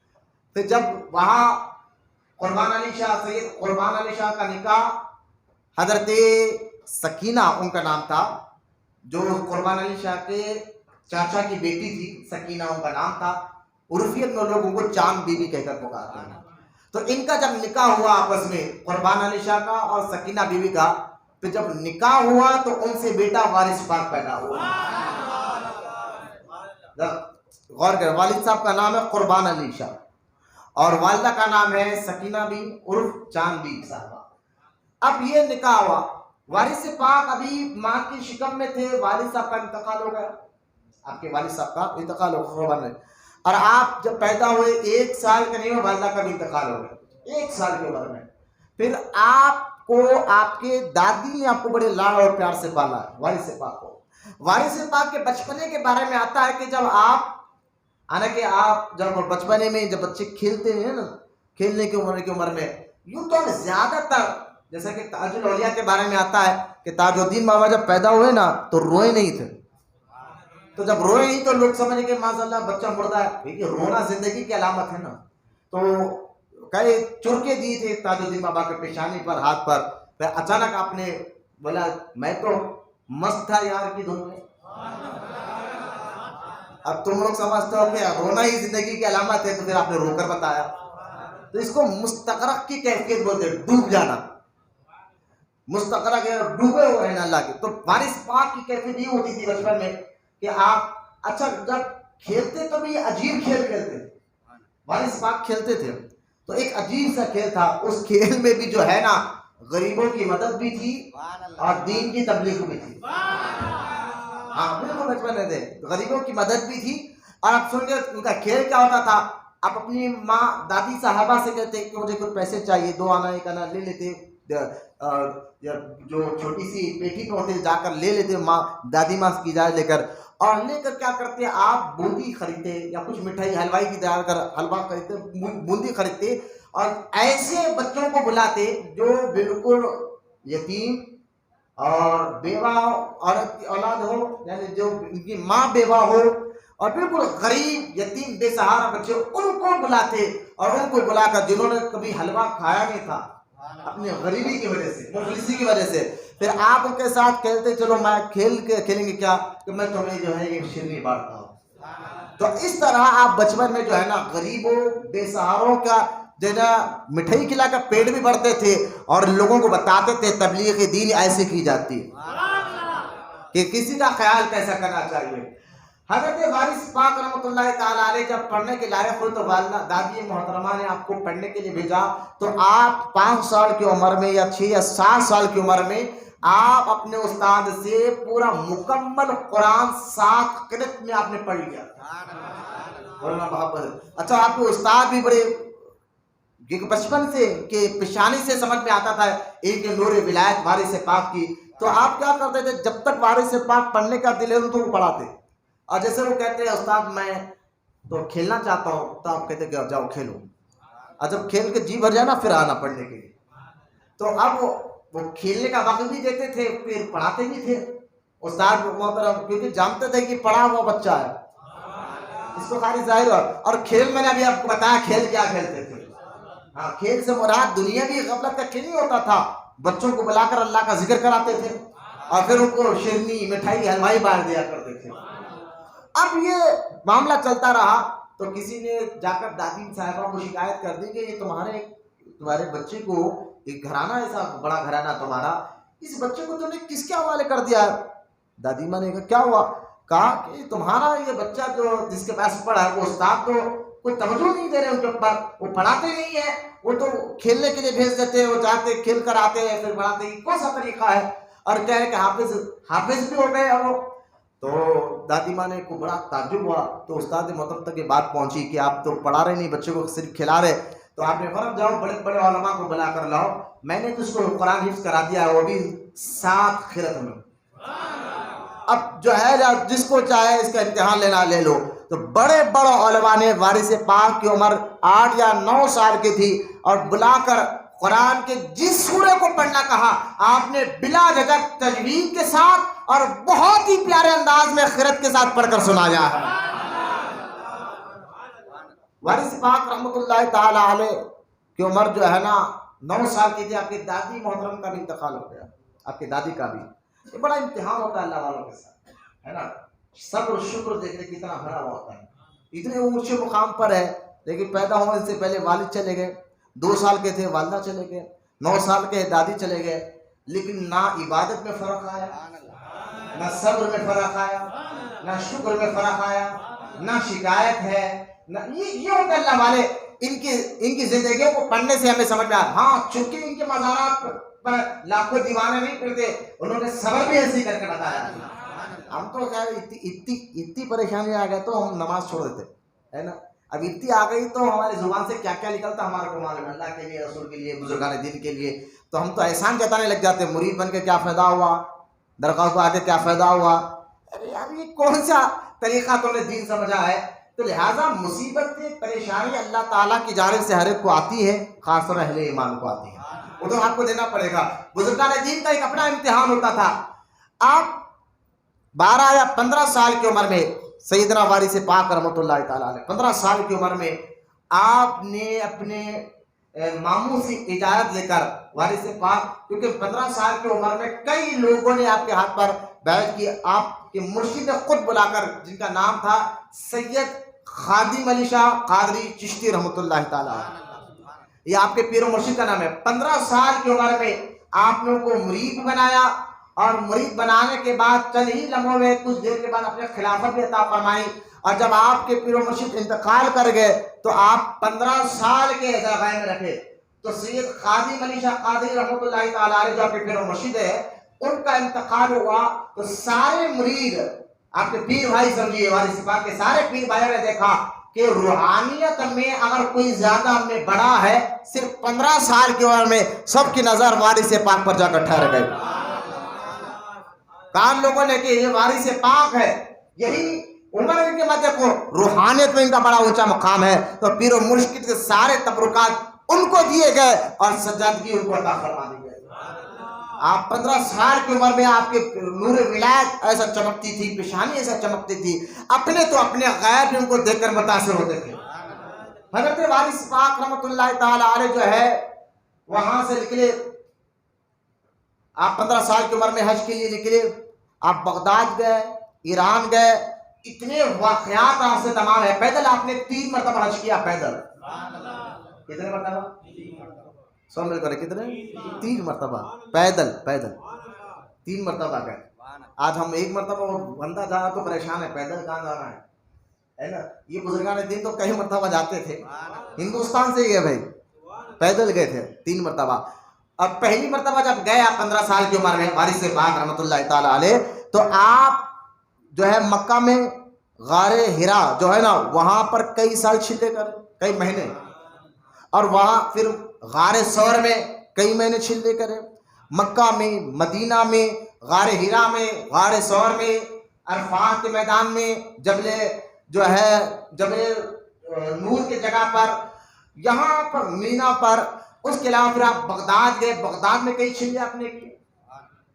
پھر جب وہاں قربان علی شاہ، سید قربان علی شاہ کا نکاح حضرت سکینہ ان کا نام تھا، جو قربان علی شاہ کے چاچا کی بیٹی تھی، سکینہ ان کا نام تھا، عرفیت میں لوگ ان کو چاند بی بی کہہ کر پکارتے ہیں۔ تو ان کا جب نکاح ہوا آپس میں، قربان علی شاہ کا اور سکینہ بی بی کا، پھر جب نکاح ہوا تو ان سے بیٹا وارث پاک پیدا ہوا۔ غور کریں، والد صاحب کا نام ہے قربان علی شاہ اور والدہ کا نام ہے سکینہ بی عرف چاند بی صاحبہ۔ اب یہ نکاح ہوا، وارث پاک ابھی ماں کی شکم میں تھے، والد صاحب کا انتقال ہو گیا، آپ کے والد صاحب کا انتقال ہو گیا، اور آپ جب پیدا ہوئے 1 سال کے نہیں ہوئے، والدہ کا بھی انتقال ہو گیا 1 سال کی عمر میں۔ پھر آپ کو آپ کے دادی نے آپ کو بڑے لاڈ اور پیار سے پالا ہے، وارث پاک کو۔ وارث پاک کے بچپنے کے بارے میں آتا ہے کہ جب آپ جب بچپنے میں جب بچے کھیلتے ہیں نا، کھیلنے کی عمر میں، یوں تو زیادہ تر جیسا کہ تاج الاولیاء کے بارے میں آتا ہے کہ تاج الدین بابا جب پیدا ہوئے نا تو روئے نہیں تھے، تو جب روئے نہیں تو لوگ سمجھے کہ ماشاء اللہ بچہ مردہ ہے، کیونکہ رونا زندگی کی علامت ہے نا۔ تو کئی چرکے دیے تھے تاج الدین بابا کے پیشانی پر، ہاتھ پر. پھر اچانک آپ نے بولا میں تو مست تھا یار کی دھن میں. اب تم لوگ سمجھتے ہو کہ رونا ہی زندگی کی علامت ہے، تو پھر آپ نے رو کر بتایا. تو اس کو مستغرق کی کیفیت بولتے ہیں، ڈوب جانا. مستغرق ڈوبے ہوئے ہیں اللہ کے. تو وارث پاک کی کیفیت یہ ہوتی تھی بچپن میں کہ آپ اچھا جب کھیلتے تو بھی عجیب کھیل کھیلتے تھے. وارث پاک کھیلتے تھے تو ایک عجیب سا کھیل تھا. اس کھیل میں بھی جو ہے نا غریبوں کی مدد بھی تھی اور دین کی تبلیغ بھی تھی. ہاں بالکل بچپن میں تھے، غریبوں کی مدد بھی تھی. اور آپ سن کے ان کا کھیل کیا ہوتا تھا، آپ اپنی ماں دادی صاحبہ سے کہتے کہ مجھے کچھ پیسے چاہیے، 2 آنا 1 آنا لے لیتے. جو چھوٹی سی پیٹھی پہ ہوتے جا کر لے لیتے ماں، دادی ماں کی جائے لے کر. اور لے کر کیا کرتے آپ بوندی خریدتے یا کچھ مٹھائی حلوائی کی جا کر حلوہ خریدتے، بوندی خریدتے اور ایسے بچوں کو بلاتے جو بالکل یتیم اور بیوہ عورت کی اولاد ہو، یعنی جو ان کی ماں بیوہ ہو اور بالکل غریب یتیم بے سہارا بچے، ان کو بلاتے. اور ان کو بلا کر جنہوں نے کبھی حلوہ کھایا نہیں تھا اپنی غریبی کی وجہ سے، مفلسی کی وجہ سے، پھر آپ ان کے ساتھ کھیلتے. چلو میں کھیلیں گے کیا کہ میں تمہیں جو ہے یہ شیرنی بانٹتا ہوں. تو اس طرح آپ بچپن میں جو ہے نا غریبوں بے سہاروں کا جو ہے نا مٹھائی کھلا کر پیٹ بھی بھرتے تھے اور لوگوں کو بتاتے تھے تبلیغ دین ایسے کی جاتی کہ کسی کا خیال کیسا کرنا چاہیے. حضرت وارث پاک رحمۃ اللہ تعالیٰ علیہ جب پڑھنے کے لائق ہوئے تو والدہ دادی محترمہ نے آپ کو پڑھنے کے لیے بھیجا. تو آپ 5 سال کی عمر میں یا 6 یا 7 سال کی عمر میں آپ اپنے استاد سے پورا مکمل قرآن 7 قرأت میں آپ نے پڑھ لیا. اچھا آپ کے استاد بھی بڑے بچپن سے کہ پیشانی سے سمجھ میں آتا تھا ایک نور ولایت وارث پاک کی. تو آپ کیا کرتے تھے، جب تک وارث پاک پڑھنے کا دل ہے تو وہ پڑھاتے. اور جیسے وہ کہتے ہیں استاد میں تو کھیلنا چاہتا ہوں، تو آپ کہتے کہ جاؤ کھیلو. اور جب کھیل کے جی بھر جائے نا پھر آنا پڑھنے کے لیے. تو اب وہ کھیلنے کا وقت بھی دیتے تھے، پھر پڑھاتے بھی تھے. استاد محترم کیونکہ جانتے تھے کہ پڑھا ہوا بچہ ہے، اس کو خالی ظاہر ہو. اور کھیل میں نے ابھی آپ کو بتایا کھیل کیا کھیلتے تھے. ہاں کھیل سے مراد دنیاوی غفلت کا کھیل نہیں ہوتا تھا. بچوں کو بلا کر اللہ کا ذکر کراتے تھے اور پھر ان کو شیرنی مٹھائی حلوائی بانٹ دیا کرتے تھے. اب یہ معاملہ چلتا رہا تو کسی نے جا کر دادی صاحبہ کو شکایت کر دی کہ یہ تمہارے بچے کو ایک گھرانہ ایسا بڑا گھرانہ تمہارا، اس بچے کو تم نے کس کے حوالے کر دیا ہے؟ دادی ماں نے کہا کیا ہوا؟ کہا کہ تمہارا یہ بچہ جو جس کے پاس پڑھا ہے وہ استاد تو کوئی توجہ نہیں دے رہے ان کے اوپر، وہ پڑھاتے نہیں ہے، وہ تو کھیلنے کے لیے بھیج دیتے ہیں، وہ چاہتے کھیل کر آتے ہیں پھر پڑھاتے ہیں. کون سا طریقہ ہے؟ اور کہہ رہے کہ حافظ بھی ہو گئے ہیں وہ. تو دادی ماں نے کو بڑا تعجب ہوا. تو استاد محترم تک یہ بات پہنچی کہ آپ تو پڑھا رہے نہیں، بچے کو صرف کھلا رہے. تو آپ نے فرق جاؤ بڑے بڑے علماء کو بلا کر لاؤ، میں نے تو اس کو قرآن حفظ کرا دیا ہے، وہ بھی 7 قرأت میں. اب جو ہے جس کو چاہے اس کا امتحان لینا لے لو. تو بڑے بڑے علماء نے وارث پاک کی عمر 8 یا 9 سال کی تھی اور بلا کر قرآن کے جس سورے کو پڑھنا کہا آپ نے بلا جھجک تجوید کے ساتھ اور بہت ہی پیارے انداز میں قرأت کے ساتھ پڑھ کر سنایا ہے. وارث پاک رحمۃ اللہ تعالی علیہ کی عمر جو ہے نا 9 سال کی تھی. آپ کی دادی محترم کا بھی انتقال ہو گیا، آپ کی دادی کا بھی. یہ بڑا امتحان ہوتا ہے اللہ والوں کے ساتھ، ہے نا. صبر شکر دیکھتے کتنا بھرا ہوا ہوتا ہے. اتنے اونچے مقام پر ہے لیکن پیدا ہونے سے پہلے والد چلے گئے، 2 سال کے تھے والدہ چلے گئے، 9 سال کے دادی چلے گئے. لیکن نہ عبادت میں فرق آیا، نہ صبر میں فرق آیا، نہ شکر میں فرق آیا، نہ شکایت ہے. یہ ہوتا ہے اللہ والے. ان کی زندگیوں کو پڑھنے سے ہمیں سمجھ میں آیا. ہاں چونکہ ان کے مزارات پر لاکھوں دیوانے نہیں پڑتے، انہوں نے صبر بھی ایسے کر کے بتایا. ہم تو خیر اتنی پریشانی آ گئے تو ہم نماز چھوڑ دیتے، ہے نا. اب اتنی آ گئی تو ہماری زبان سے کیا کیا نکلتا ہمارے کو معلوم ہے، اللہ کے لیے، رسول کے لیے، بزرگان دین کے لیے. تو ہم تو احسان جتانے لگ جاتے، مرید بن کے کیا فائدہ ہوا، درگاہ کو آ کے کیا فائدہ ہوا. ارے یار یہ کون سا طریقہ تم نے دین سمجھا ہے. تو لہٰذا مصیبت پریشانی اللہ تعالیٰ کی جانب سے ہر ایک کو آتی ہے، خاص طور اہل ایمان کو آتی ہے. وہ تو آپ کو دینا پڑے گا. بزرگان دین کا ایک اپنا امتحان ہوتا تھا. آپ 12 یا 15 سال کی عمر میں سیدنا وارث پاک رحمۃ اللہ تعالیٰ علیہ 15 سال کی عمر میں آپ نے اپنے ماموں سے اجازت لے کر وارث پاک، کیونکہ 15 سال کی عمر میں کئی لوگوں نے آپ کے ہاتھ پر بیعت کی، آپ کے مرشد نے خود بلا کر، جن کا نام تھا سید خادم علی شاہ قادری چشتی رحمۃ اللہ تعالیٰ، یہ آپ کے پیر و مرشد کا نام ہے۔ 15 سال کی عمر میں آپ نے ان کو مرید بنایا، اور مرید بنانے کے بعد چند ہی لمحوں میں کچھ دیر کے بعد اپنے خلافت بھی عطا فرمائی، اور جب آپ کے پیر و مرشد انتقال کر گئے تو آپ 15 سال کے زرغائے میں رکھے۔ تو سید خادم علی شاہ قادری رحمۃ اللہ تعالیٰ علیہ جو آپ کے پیر و مرشد ہے، ان کا انتقال ہوا تو سارے مرید، آپ کے پیر بھائی سمجھیے، وارث پاک کے سارے پیر بھائیوں نے دیکھا کہ روحانیت میں اگر کوئی زیادہ ہم نے بڑا ہے، صرف 15 سال کی عمر میں سب کی نظر وارث پاک پر جا کر ٹھہر گئی۔ کان لوگوں نے کہ یہ وارث پاک ہے، یہی عمر ان کے مدد کو روحانیت میں ان کا بڑا اونچا مقام ہے، تو پیر و مرشد کے سارے تبرکات ان کو دیے گئے اور سجادگی ان کو عطا فرما دی گئی۔ آپ 15 سال کی عمر میں آپ کے نور ولایت ایسا چمکتی تھی، پیشانی ایسا چمکتی تھی، اپنے تو اپنے غیر بھی ان کو دیکھ کر متاثر ہوتے تھے۔ حضرت وارث پاک رحمۃ اللہ تعالیٰ علیہ جو ہے وہاں سے نکلے، آپ 15 سال کی عمر میں حج کے لیے نکلے، آپ بغداد گئے، ایران گئے، اتنے واقعات آپ سے تمام ہے۔ پیدل آپ نے 3 مرتبہ حج کیا، پیدل کتنے مرتبہ؟ سو مل کر کتنے؟ 3 مرتبہ پیدل 3 مرتبہ گئے۔ آج ہم 1 مرتبہ بندہ جا تو پریشان ہے، پیدل کہاں جانا ہے نا؟ یہ بزرگان دین تو کئی مرتبہ جاتے تھے، ہندوستان سے گئے بھائی، پیدل گئے تھے 3 مرتبہ۔ اب پہلی مرتبہ جب گئے آپ 15 سال کی عمر میں وارث پاک رحمۃ اللہ تعالیٰ علیہ، تو آپ جو ہے مکہ میں غار ہرا جو ہے نا، وہاں پر کئی سال چھلے کر، کئی مہینے، اور وہاں پھر غار ثور میں کئی مہینے چھلے کرے، مکہ میں، مدینہ میں، غار ہرا میں، غار ثور میں، عرفات کے میدان میں، جبل جو ہے جبل نور کی جگہ پر، یہاں پر مینا پر، اس کے علاوہ پھر آپ بغداد گئے، بغداد میں کئی چھلے آپ نے کیے۔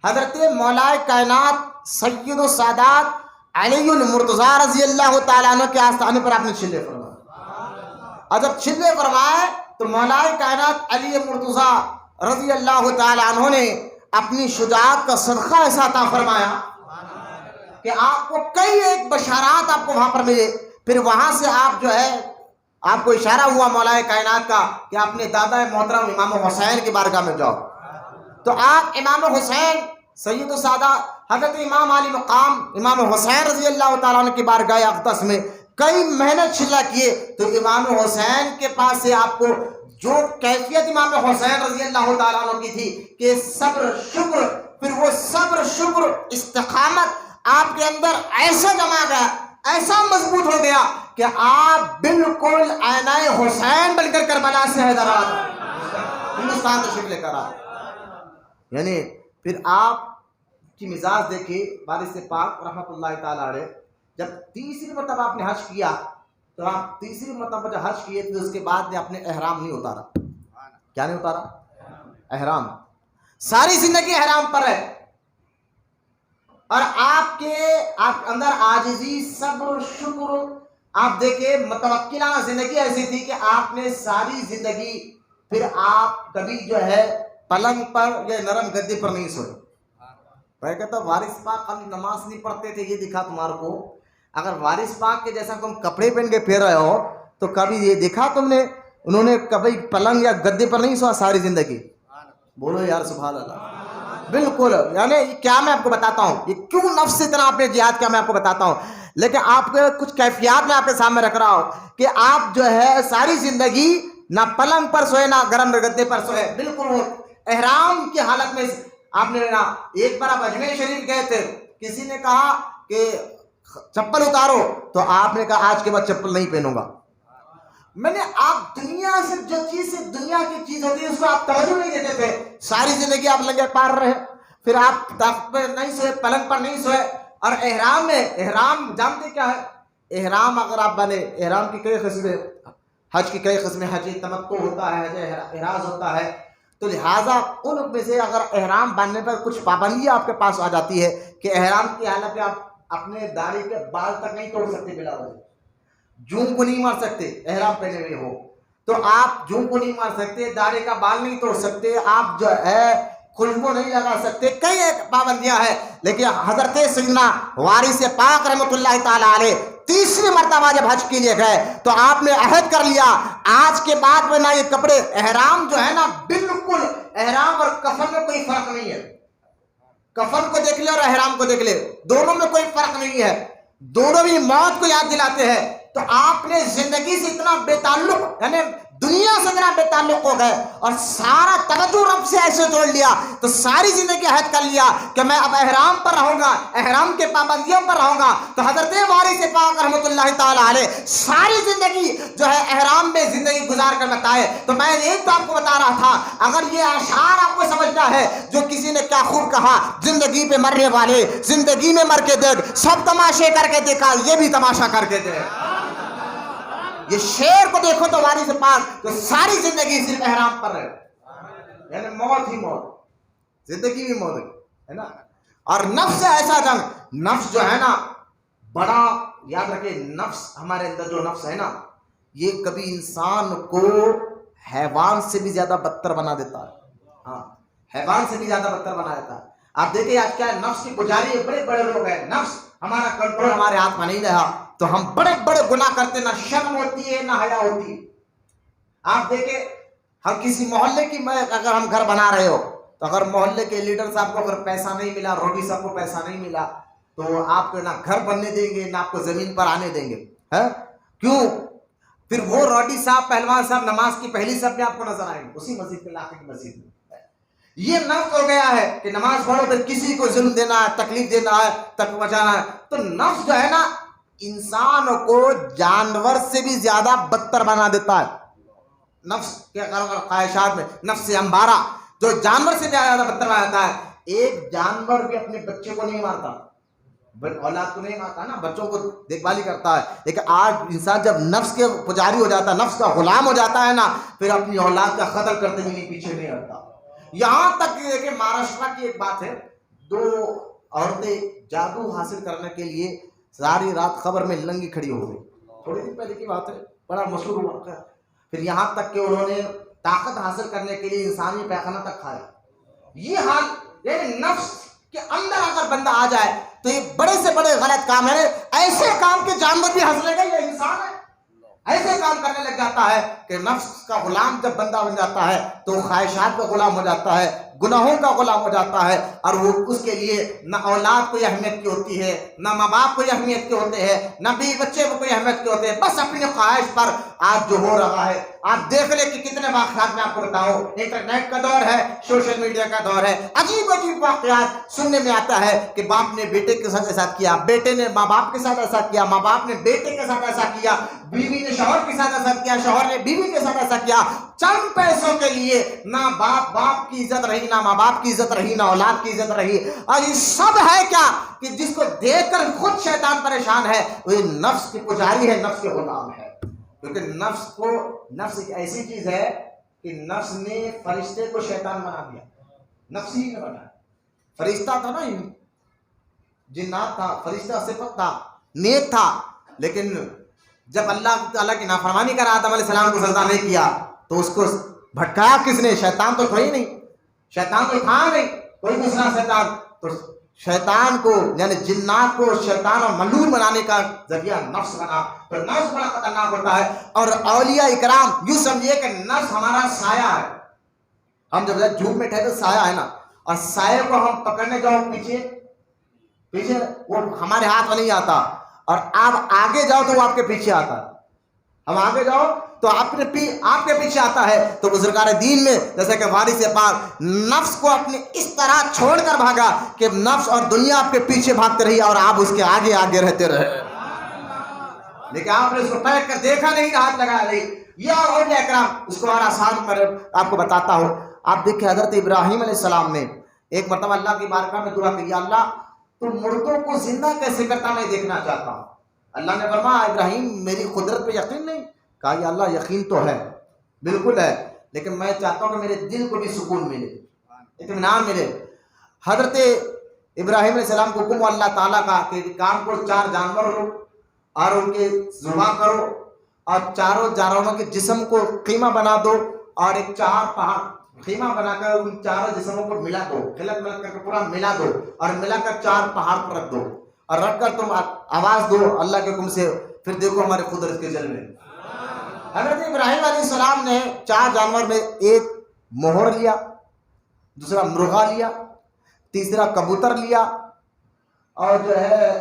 حضرت مولا کائنات سید السادات علی المرتضیٰ رضی اللہ تعالیٰ عنہ کے آستانے پر آپ نے چھلے فرمائے، اور جب چھلے فرمائے تو مولا کائنات علی مرتضیٰ رضی اللہ تعالیٰ عنہ نے اپنی شجاعت کا صدقہ ایسا عطا فرمایا کہ آپ کو کئی ایک بشارات آپ کو وہاں پر ملے۔ پھر وہاں سے آپ جو ہے، آپ کو اشارہ ہوا مولا کائنات کا کہ اپنے دادا محترم امام حسین کی بارگاہ میں جاؤ، تو آپ امام حسین سید السادات حضرت امام علی مقام امام حسین رضی اللہ تعالیٰ عنہ کی بارگاہ اقدس میں کئی محنت چھلا کیے، تو امام حسین کے پاس سے آپ کو جو کیفیت امام حسین رضی اللہ تعالیٰ عنہ کی تھی کہ صبر شکر، پھر وہ صبر شکر استقامت آپ کے اندر ایسا جما گیا، ایسا مضبوط ہو گیا کہ آپ بالکل آئینہ حسین بن کر کربلا سے حیدرآباد ہندوستان تشریف لے کر آئے۔ یعنی پھر آپ کی مزاج دیکھیے، وارث پاک رحمۃ اللہ تعالیٰ علیہ جب 3ری مرتبہ آپ نے حج کیا، تو آپ 3ری مرتبہ جب حج کیے تو اس کے بعد نے اپنے احرام نہیں اتارا۔ کیا نہیں اتارا؟ احرام، ساری زندگی احرام پر ہے، اور آپ کے اندر عاجزی، صبر، شکر، آپ دیکھیں متوکلانہ زندگی ایسی تھی کہ آپ نے ساری زندگی پھر آپ کبھی جو ہے پلنگ پر یا نرم گدے پر نہیں سوئے۔ میں کہتا وارث پاک کبھی نماز نہیں پڑھتے تھے، یہ دکھا تمہارے کو؟ اگر وارث پاک کے جیسا تم کپڑے پہن کے پھر رہے ہو تو کبھی یہ دیکھا تم نے انہوں نے کبھی پلنگ یا گدے پر نہیں سوا ساری زندگی؟ بولو یار سبحان اللہ۔ بالکل، یعنی کیا میں آپ کو بتاتا ہوں، یہ کیوں نفس سے اتنا آپ نے جہاد کیا میں آپ کو بتاتا ہوں، لیکن آپ کے کچھ کیفیات میں آپ کے سامنے رکھ رہا ہوں کہ آپ جو ہے ساری زندگی نہ پلنگ پر سوئے نہ گرم گدے پر سوئے، بالکل وہ احرام کی حالت میں آپ نے نا۔ ایک بار آپ اجمیر شریف گئے تھے، کسی نے کہا کہ چپل اتارو، تو آپ نے کہا آج کے بعد چپل نہیں پہنوں گا۔ میں نے آپ دنیا سے جو چیز سے دنیا کی چیز ہوتی ہے اس کو آپ توجہ نہیں دیتے تھے، ساری زندگی آپ لنگر پار رہے، پھر آپ تخت پہ نہیں سوئے، پلنگ پر نہیں سوئے، اور احرام میں، احرام جانتے کیا ہے؟ احرام اگر آپ بنے، احرام کی کئی قسمیں، حج کی کئی قسمیں، حج تمتع ہوتا ہے، حج احراز ہوتا ہے، تو لہٰذا ان میں سے اگر احرام باندھنے پر کچھ پابندیاں آپ کے پاس آ جاتی ہے کہ احرام کی حالت میں آپ اپنے داڑھی کے بال تک نہیں توڑ سکتے، بلا وجہ جون کو نہیں مار سکتے احرام پہنے ہوئے ہو، تو آپ جوں کو نہیں مار سکتے، داڑھی کا بال نہیں توڑ سکتے، آپ جو ہے خوشبو نہیں لگا سکتے، کئی ایک پابندیاں ہیں. لیکن حضرت سیدنا وارث پاک رحمۃ اللہ تعالیٰ علیہ تیسری مرتبہ جب حج کے لیے گئے تو آپ نے عہد کر لیا آج کے بعد میں نہ یہ کپڑے، احرام جو ہے نا بالکل احرام اور کفن میں کوئی فرق نہیں ہے. کفن کو دیکھ لے اور احرام کو دیکھ لے، دونوں میں کوئی فرق نہیں ہے، دونوں بھی موت کو یاد دلاتے ہیں. تو آپ نے زندگی سے اتنا بے تعلق، یعنی دنیا سے اتنا بے تعلق ہو گئے اور سارا توجہ رب سے ایسے جوڑ لیا، تو ساری زندگی عہد کر لیا کہ میں اب احرام پر رہوں گا، احرام کے پابندیوں پر رہوں گا. تو حضرت وارث پاک رحمۃ اللہ تعالیٰ علیہ ساری زندگی جو ہے احرام میں زندگی گزار کر بتائے. تو میں ایک تو آپ کو بتا رہا تھا، اگر یہ اشعار آپ کو سمجھنا ہے جو کسی نے کیا خوب کہا، زندگی پہ مرنے والے زندگی میں مر کے دیکھ، سب تماشے کر کے دیکھا، یہ بھی تماشا کر کے دیکھ. یہ شعر کو دیکھو تو وارث پاک تو ساری زندگی صرف احرام پر رہے، یعنی موت ہی موت، زندگی بھی موت ہے نا. اور نفس ایسا جنگ، نفس جو ہے نا بڑا یاد رکھے، نفس ہمارے اندر جو نفس ہے نا یہ کبھی انسان کو حیوان سے بھی زیادہ بدتر بنا دیتا ہے. ہاں، حیوان سے بھی زیادہ بدتر بنا دیتا ہے. آپ دیکھیں آج کیا ہے، نفس کی پجاری بڑے بڑے لوگ ہیں، نفس ہمارا کنٹرول ہمارے ہاتھ میں نہیں رہا تو ہم بڑے بڑے گناہ کرتے، نہ شرم ہوتی ہے نہ حیا ہوتی ہے. آپ دیکھیں ہم کسی محلے کی، اگر ہم گھر بنا رہے ہو تو اگر محلے کے لیڈر صاحب کو اگر پیسہ نہیں ملا، روڈی صاحب کو پیسہ نہیں ملا تو آپ کو نہ گھر بننے دیں گے نہ آپ کو زمین پر آنے دیں گے. کیوں؟ پھر وہ روڈی صاحب، پہلوان صاحب نماز کی پہلی صف میں آپ کو نظر آئیں گے، اسی مسجد کے علاقے کی مسجد میں. یہ نفس ہو گیا ہے کہ نماز پڑھو پھر کسی کو ظلم دینا ہے، تکلیف دینا ہے، تک بچانا ہے. تو نفس جو ہے نا انسان کو جانور سے بھی زیادہ بدتر بنا دیتا ہے. نفس کے خواہشات میں نفس امبارہ جو جانور سے بھی زیادہ بدتر بنا دیتا ہے. ایک جانور بھی اپنے بچے کو نہیں مارتا، اولاد کو نہیں مارتا نا، بچوں کو دیکھ بھالی کرتا ہے. لیکن آج انسان جب نفس کے پجاری ہو جاتا ہے، نفس کا غلام ہو جاتا ہے نا، پھر اپنی اولاد کا قتل کرتے بھی نہیں، پیچھے نہیں ہٹتا. یہاں تک کہ مہاراشٹر کی ایک بات ہے، 2 عورتیں جادو حاصل کرنے کے لیے ساری رات خبر میں ننگی کھڑی ہو گئی. تھوڑے دن پہلے کی بات ہے، بڑا مشہور واقعہ. پھر یہاں تک کہ انہوں نے طاقت حاصل کرنے کے لیے انسانی پیخانہ تک کھایا. یہ حال یعنی نفس کے اندر اگر بندہ آ جائے تو یہ بڑے سے بڑے غلط کام ہے. ایسے کام کے جانور بھی ہنس لے گا، یہ انسان ہے. ایسے کام کرنے لگ جاتا ہے کہ نفس کا غلام جب بندہ بن جاتا ہے تو خواہشات کا غلام ہو جاتا ہے، گناہوں کا غلام ہو جاتا ہے. اور وہ اس کے لیے نہ اولاد کوئی اہمیت کی ہوتی ہے، نہ ماں باپ کوئی اہمیت کے ہوتے ہیں، نہ بیوی بچے کو کوئی اہمیت کے ہوتے ہیں. بس اپنی خواہش پر آج جو ہو رہا ہے آپ دیکھ لیں کہ کتنے واقعات میں آپ کو بتاؤں. انٹرنیٹ کا دور ہے، سوشل میڈیا کا دور ہے، عجیب عجیب واقعات سننے میں آتا ہے کہ باپ نے بیٹے کے ساتھ ایسا کیا، بیٹے نے ماں باپ کے ساتھ ایسا کیا، ماں باپ نے بیٹے کے ساتھ ایسا کیا، بیوی نے شوہر کے ساتھ ایسا کیا، شوہر نے بیوی کے ساتھ ایسا کیا. چند پیسوں کے لیے نہ باپ کی عزت رہی، نہ ماں باپ کی عزت رہی، نہ اولاد کی عزت رہی. اور یہ سب ہے کیا کہ جس کو دیکھ کر خود شیطان پریشان ہے، وہ نفس کی پجاری ہے، نفس کے غلام ہے. کیونکہ نفس ایک ایسی چیز ہے کہ نفس نے فرشتے کو شیطان بنا دیا. نفس ہی نے بنایا. فرشتہ تھا نا، جنات تھا، فرشتہ صفت تھا، نیک تھا. لیکن جب اللہ تعالیٰ کی نافرمانی کر آدم علیہ السلام کو سجدہ نہیں کیا تو اس کو بھٹکایا کس نے؟ شیطان تو تھا ہی نہیں، شیطان تو تھا نہیں، کوئی دوسرا شیطان. تو شیطان کو یعنی جنات کو شیطان اور ملعون بنانے کا ذریعہ نفس بنا. تو نفس بڑا خطرناک ہوتا ہے. اور اولیاء اکرام یوں سمجھیے کہ نفس ہمارا سایہ ہے. ہم جب دھوپ میں ٹھہرے سایہ ہے نا، اور سایہ کو ہم پکڑنے جاؤ پیچھے وہ ہمارے ہاتھ میں نہیں آتا، اور آپ آگے جاؤ تو وہ آپ کے پیچھے آتا ہے. ہم آگے جاؤ تو آپ کے پیچھے آتا ہے. تو بزرگان دین میں جیسے کہ وارث پاک نفس کو اپنے اس طرح چھوڑ کر بھاگا کہ نفس اور دنیا آپ کے پیچھے بھاگتے رہی اور آپ اس کے آگے آگے رہتے رہے. لیکن آپ نے اس کو پلٹ کر دیکھا نہیں، ہاتھ لگایا نہیں. یا اولیاء کرام اس کو اور آسان پر آپ کو بتاتا ہوں. آپ دیکھیں حضرت ابراہیم علیہ السلام نے ایک مرتبہ اللہ کی بارگاہ میں دعا کی، یا اللہ تو مردوں کو زندہ کیسے کرتا میں دیکھنا چاہتا ہوں. اللہ نے فرمایا ابراہیم میری قدرت پہ یقین نہیں؟ کہا یا اللہ یقین تو ہے، بالکل ہے، لیکن میں چاہتا ہوں کہ میرے دل کو بھی سکون ملے، اطمینان ملے. حضرت ابراہیم علیہ السلام کو حکم اللہ تعالیٰ کا کہ کام کو 4 جانور لو اور ان کے ذبح کرو اور چاروں جانوروں کے جسم کو خیمہ بنا دو اور ایک 4 پہاڑ خیمہ بنا کر ان چاروں جسموں کو ملا دو، کھلت ملت کر کے پورا ملا دو اور ملا کر 4 پہاڑ پر رکھ دو اور رکھ کر تم آواز دو اللہ کے حکم سے، پھر دیکھو ہمارے قدرت کے جلوے۔ حضرت ابراہیم علیہ السلام نے 4 جانور میں ایک مہر لیا، دوسرا مرغا لیا، تیسرا کبوتر لیا اور جو ہے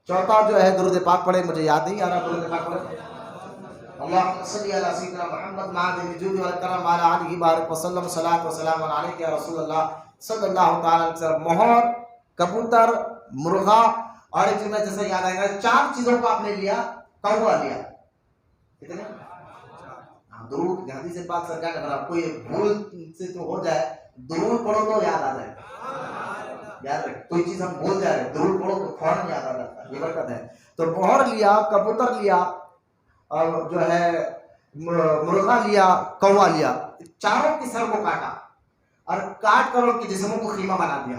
چوتھا جو ہے درود پاک پڑھے، مجھے یاد نہیں آ رہا، درود پاک پڑھے اللہم صلی علی سیدنا محمد معدن الجود والکرم وعلی آلہ بارک وسلم صلاۃ وسلام علیک یا رسول اللہ صلی اللہ تعالی علیہ وسلم۔ مہر، کبوتر، مرغا اور ایک چیز میں جیسے یاد آئے گا، 4 چیزوں کو آپ نے لیا، کوا لیا، کتنے؟ درود حدیث پاک سرکار نے بنا، کوئی بھول سے تو ہو جائے درود پڑھو تو یاد آ جائے، یاد رکھ کوئی چیز ہم بھول جائے درود پڑھو تو فوراً یاد آ جاتا ہے، یہ برکت ہے۔ تو مہر لیا، کبوتر لیا اور جو ہے مرغا لیا، کوا لیا، چاروں کے سر کو کاٹا اور کاٹ کر ان کے جسموں کو خیمہ بنا دیا،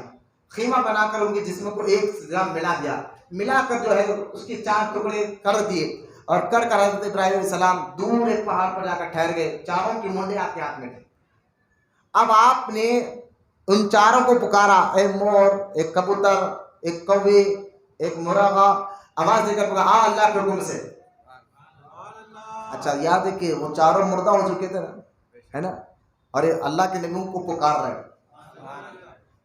خیمہ بنا کر ان کے جسموں کو ایک جگہ ملا دیا، ملا کر جو ہے اس کے 4 ٹکڑے کر دیے اور کر حضرت ابراہیم علیہ السلام دور ایک پہاڑ پر جا کر ٹھہر گئے، چاروں کی مونڈے آپ کے ہاتھ میں تھے۔ اب آپ نے ان چاروں کو پکارا، ایک مور، ایک کبوتر، ایک کوے، ایک مرغا، آواز دے کر پکارا اللہ کے حکم سے۔ اچھا یاد ہے کہ وہ چاروں مردہ ہو چکے تھے نا، ہے نا، اور اللہ کے نبیوں کو پکار رہے،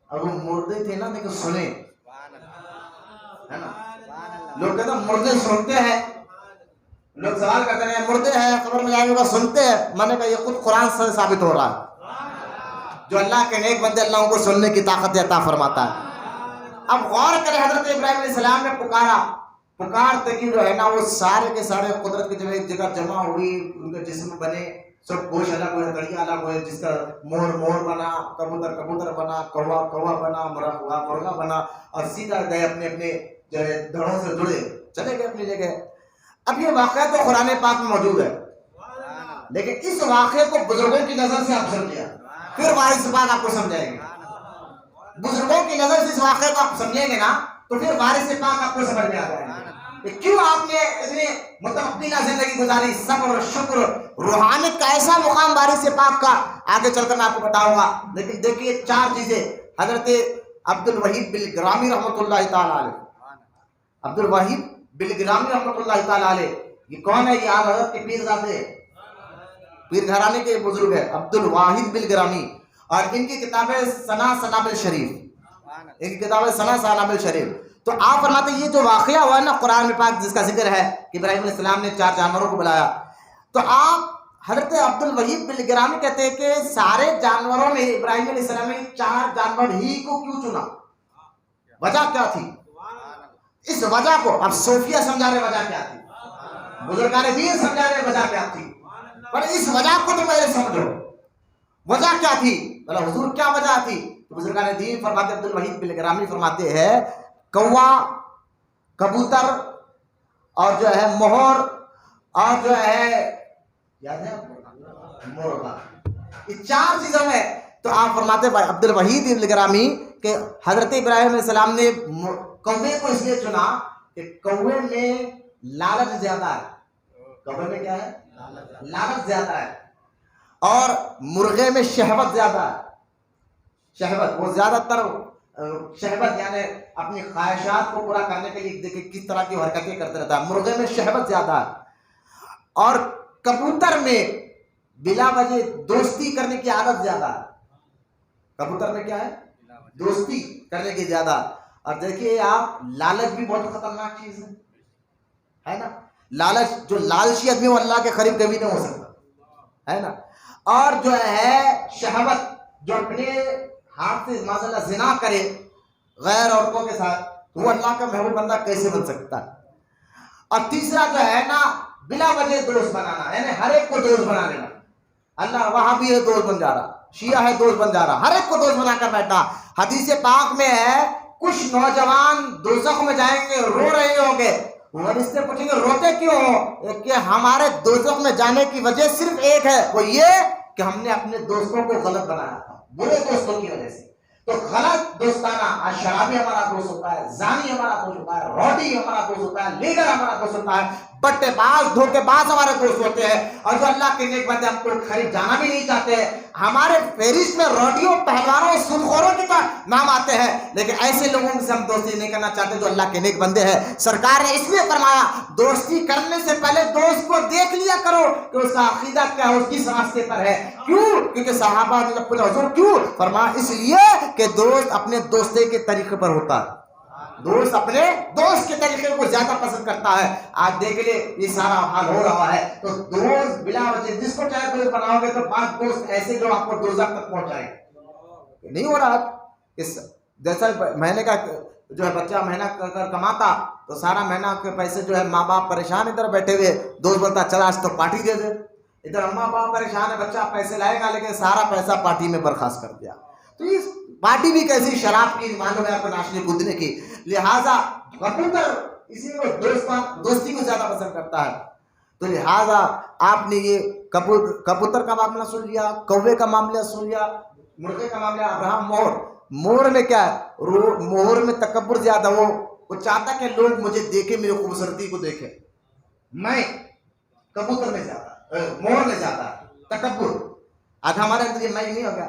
اور وہ مردے تھے نا لیکن سنے، ہے نا، لوگ کہتے ہیں مردے سنتے ہیں، لوگ سوال کرتے ہیں مردے ہیں قبر میں جائیں گے سنتے ہیں، میں نے کہا یہ خود قرآن سے ثابت ہو رہا ہے، جو اللہ کے نیک بندے اللہ کو سننے کی طاقت عطا فرماتا ہے۔ اب غور کریں، حضرت ابراہیم علیہ السلام نے پکارتے کہ جو ہے نا وہ سارے کے سارے قدرت کی جب ایک جگہ جمع ہوئی، ان کے جسم بنے، سب گوشت الگ ہوئے، تڑیا الگ ہوئے، جس کا مور بنا، کبوتر بنا، کوا بنا، مرغا بنا، اور سیدھا گئے اپنے اپنے جو ہے دھڑوں سے جڑے چلے گئے اپنی جگہ۔ اب یہ واقعہ تو قرآن پاک میں موجود ہے، لیکن اس واقعے کو بزرگوں کی نظر سے آپ سمجھیں، پھر وارث پاک آپ کو سمجھائیں گے۔ بزرگوں کی نظر سے اس واقعے کو آپ سمجھیں گے نا تو پھر وارث پاک آپ کو سمجھ میں آ جائے گا کہ کیوں آپ نے اتنے متمکنہ زندگی گزاری، صبر، شکر، روحانیت کا ایسا مقام وارث پاک کا آگے چل کر میں آپ کو بتاؤں گا۔ لیکن دیکھیے 4 چیزیں حضرت عبد الوہید بلگرامی رحمۃ اللہ تعالی علیہ، عبد الوہید بلگرامی رحمۃ اللہ تعالی علیہ، یہ کون ہے؟ یہ حضرت کے پیر گھرانے کے بزرگ ہے عبد الواحد بلگرامی، اور ان کی کتاب ہے ثنا سنابل شریف، ان کی کتاب ہے ثنا سنابل شریف۔ تو آپ فرماتے ہیں یہ جو واقعہ ہوا ہے نا قرآن میں پاک جس کا ذکر ہے کہ ابراہیم علیہ السلام نے 4 جانوروں کو بلایا، تو آپ حضرت عبد الوہید بلگرامی کہتے ہیں کہ سارے جانوروں میں ابراہیم علیہ السلام نے 4 جانور ہی کو کیوں چنا؟ وجہ کیا تھی؟ اس وجہ کو اب صوفیہ سمجھا رہے وجہ کیا تھی، بزرگان دین سمجھا رہے وجہ کیا تھی، پر اس وجہ کو تو پہلے سمجھو وجہ کیا تھی، بھلا حضور کیا وجہ تھی؟ تو بزرگان دین فرماتے، عبد الوہید بلگرامی فرماتے ہیں کوا، کبوتر اور جو ہے مہر اور جو ہے یاد ہے مرغا، یہ 4 چیزوں میں تو آپ فرماتے ہیں عبد الوہید بلگرامی کہ حضرت ابراہیم علیہ السلام نے کوے کو اس لیے چنا کہ کوے میں لالچ زیادہ ہے، کوے میں کیا ہے؟ لالچ زیادہ ہے، اور مرغے میں شہوت زیادہ ہے، شہوت وہ زیادہ تر شہوت یعنی اپنی خواہشات کو پورا کرنے کے لیے دیکھیں کس طرح کی حرکتیں کرتے رہتا ہے، مرغے میں شہوت زیادہ ہے، اور کبوتر میں بلا وجہ دوستی کرنے کی عادت زیادہ ہے، کبوتر میں کیا ہے؟ دوستی کرنے کی زیادہ، اور دیکھیے آپ لالچ بھی بہت خطرناک چیز ہے نا، لالچ جو لالچی آدمی وہ اللہ کے قریب کبھی نہیں ہو سکتا، ہے نا، اور جو ہے شہوت جو اپنے ہاتھ سے معاذ زنا کرے غیر عورتوں کے ساتھ، وہ اللہ کا محبوب بندہ کیسے بن سکتا ہے؟ اور تیسرا جو ہے نا بلا وجہ دوست بنانا، یعنی ہر ایک کو دوست بنا لینا، اللہ وہاں بھی ہے دوست بن جا رہا، شیعہ ہے دوست بن جا رہا، ہر ایک کو دوست بنا کر بیٹھنا۔ حدیث پاک میں ہے کچھ نوجوان دوزخ میں جائیں گے رو رہے ہوں گے، فرشتے پوچھیں گے روتے کیوں ہو؟ کہ ہمارے دوزخ میں جانے کی وجہ صرف ایک ہے، وہ یہ کہ ہم نے اپنے دوستوں کو غلط بنایا تھا، برے دوستوں کی وجہ سے۔ تو غلط دوستانہ، شرابی ہمارا دوست ہوتا ہے، زانی ہمارا دوست ہوتا ہے، روڈی ہمارا دوست ہوتا ہے، لیڈر ہمارا دوست ہوتا ہے، بٹے باز دھوکے باز ہمارے دوست ہوتے ہیں، اور جو اللہ کے نیک بندے ہم کو قریب جانا بھی نہیں چاہتے ہیں. ہمارے فہرست میں روڈیوں پہلوانوں سودخوروں کے نام آتے ہیں، لیکن ایسے لوگوں سے ہم دوستی نہیں کرنا چاہتے جو اللہ کے نیک بندے ہیں. سرکار نے اس لیے فرمایا دوستی کرنے سے پہلے دوست کو دیکھ لیا کرو کہ اس کا عقیدہ کیا ہے، اس کی راستے پر ہے. کیوں؟ کیونکہ صحابہ نے پوچھا حضور کیوں؟ فرمایا اس لیے کہ دوست اپنے دوستے کے طریقے پر ہوتا ہے، دوست اپنے دوست کے طریقے کو زیادہ پسند کرتا ہے. آج دیکھ لے یہ سارا حال ہو رہا ہے. تو دوست بلا وجہ جس کو چاہے دوست بناؤ گے تو 5 دوست ایسے جو آپ کو دوزخ تک پہنچائے. نہیں ہو رہا اس جیسا مہینے کا جو ہے بچہ مہینہ کر کماتا تو سارا مہینہ کے پیسے جو ہے ماں باپ پریشان ادھر بیٹھے ہوئے، دوست بولتا چلا آج تو پارٹی دے دے. ادھر ماں باپ پریشان ہے، بچہ پیسے لائے گا لیکن سارا پیسہ پارٹی میں برخاست کر دیا. تو یہ پارٹی بھی کیسی شراب کی معلوم ہے آپ کو ناشنے کودنے کی. لہٰذا کبوتر اسی کو دوستی کو زیادہ پسند کرتا ہے. تو لہٰذا آپ نے یہ کبوتر کا معاملہ سن لیا، کوے کا معاملہ سن لیا، مرغے کا معاملہ. ابراہم مور میں کیا ہے؟ مور میں تکبر زیادہ. وہ چاہتا کہ لوگ مجھے دیکھیں، میری خوبصورتی کو دیکھیں. میں کبوتر میں زیادہ، مور میں زیادہ تکبر. آج ہمارے اندر یہ میں نہیں ہو گیا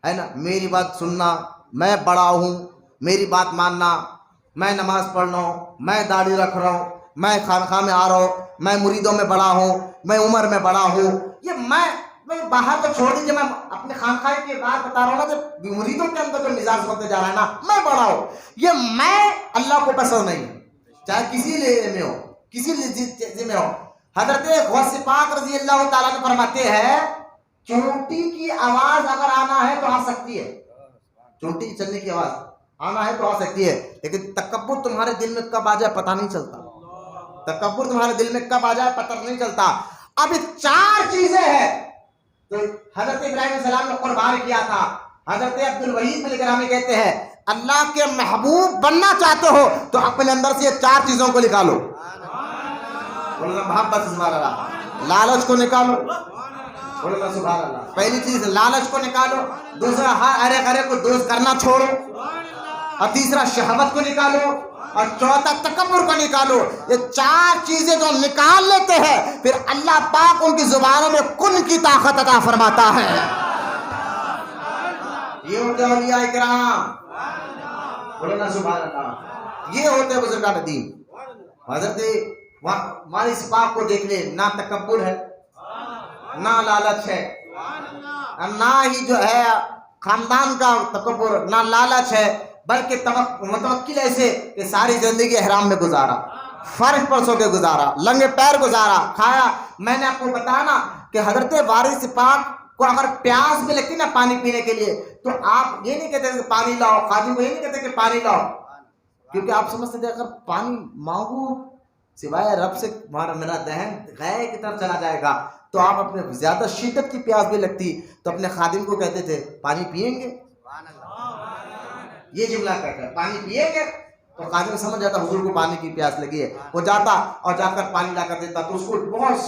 ہے نا، میری بات سننا، میں بڑا ہوں، میری بات ماننا، میں نماز پڑھ رہا ہوں، میں داڑھی رکھ رہا ہوں، میں خانقاہ میں آ رہا ہوں، میں مریدوں میں بڑا ہوں، میں عمر میں بڑا ہوں. یہ میں باہر تو چھوڑ دیجیے، میں اپنے خانقاہ کی بات بتا رہا ہوں نا، جو مریدوں کے اندر جو مزاج ہوتے جا رہا ہے نا، میں بڑا ہوں. یہ میں اللہ کو پسند نہیں، چاہے کسی لیے میں ہو، کسی چیز میں ہو. حضرت غوث پاک رضی اللہ تعالیٰ نے فرماتے ہیں چونٹی کی آواز اگر آنا ہے تو آ سکتی ہے، چونٹی چلنے کی آواز آنا ہے تو آ سکتی ہے، لیکن تکبر تمہارے دل میں کب آ جائے پتہ نہیں چلتا. تکبر تمہارے دل میں کب آ جائے پتہ نہیں چلتا. اب 4 چیزیں ہیں تو حضرت ابراہیم علیہ السلام نے قربان کیا تھا. حضرت عبدالوحید بن گرامی کہتے ہیں اللہ کے محبوب بننا چاہتے ہو تو اپنے اندر سے یہ 4 چیزوں کو نکالو. محبت سبحان اللہ، لالچ کو نکالو. سبحان اللہ. پہلی چیز لالچ کو نکالو، دوسرا ہر ارے کو دوست کرنا چھوڑو، اور تیسرا شہوت کو نکالو، اور چوتھا تکبر کو نکالو. یہ 4 چیزیں جو نکال لیتے ہیں پھر اللہ پاک ان کی زبانوں میں کن کی طاقت عطا فرماتا ہے. یہ ہوتے اولیاء کرام، بولنا سبحان اللہ. یہ ہوتے بزرگان دین. حضرت وارث پاک کو دیکھ لیں، نہ تکبر ہے، نہ لالچ ہے، نہ ہی جو ہے خاندان کا تکبر، نہ لالچ ہے، بلکہ متوکل ایسے کہ ساری زندگی احرام میں گزارا، فرش پر سو کے گزارا، لنگے پیر گزارا، کھایا. میں نے آپ کو بتایا نا کہ حضرت وارث پاک کو اگر پیاس بھی لگتی نا پانی پینے کے لیے تو آپ یہ نہیں کہتے کہ پانی لاؤ، خادم کو یہ نہیں کہتے کہ پانی لاؤ، کیونکہ آپ سمجھتے تھے اگر پانی مانگو سوائے رب سے میرا ذہن غیر کی طرف چلا جائے گا. تو آپ اپنے زیادہ شدت کی پیاس بھی لگتی تو اپنے خادم کو کہتے تھے پانی پئیں گے، یہ جملہ کہتا ہے پانی پئیں گے. تو خادم سمجھ جاتا حضور کو پانی کی پیاس لگی ہے. وہ جاتا اور جا کر پانی لا کر دیتا تو اس کو بہت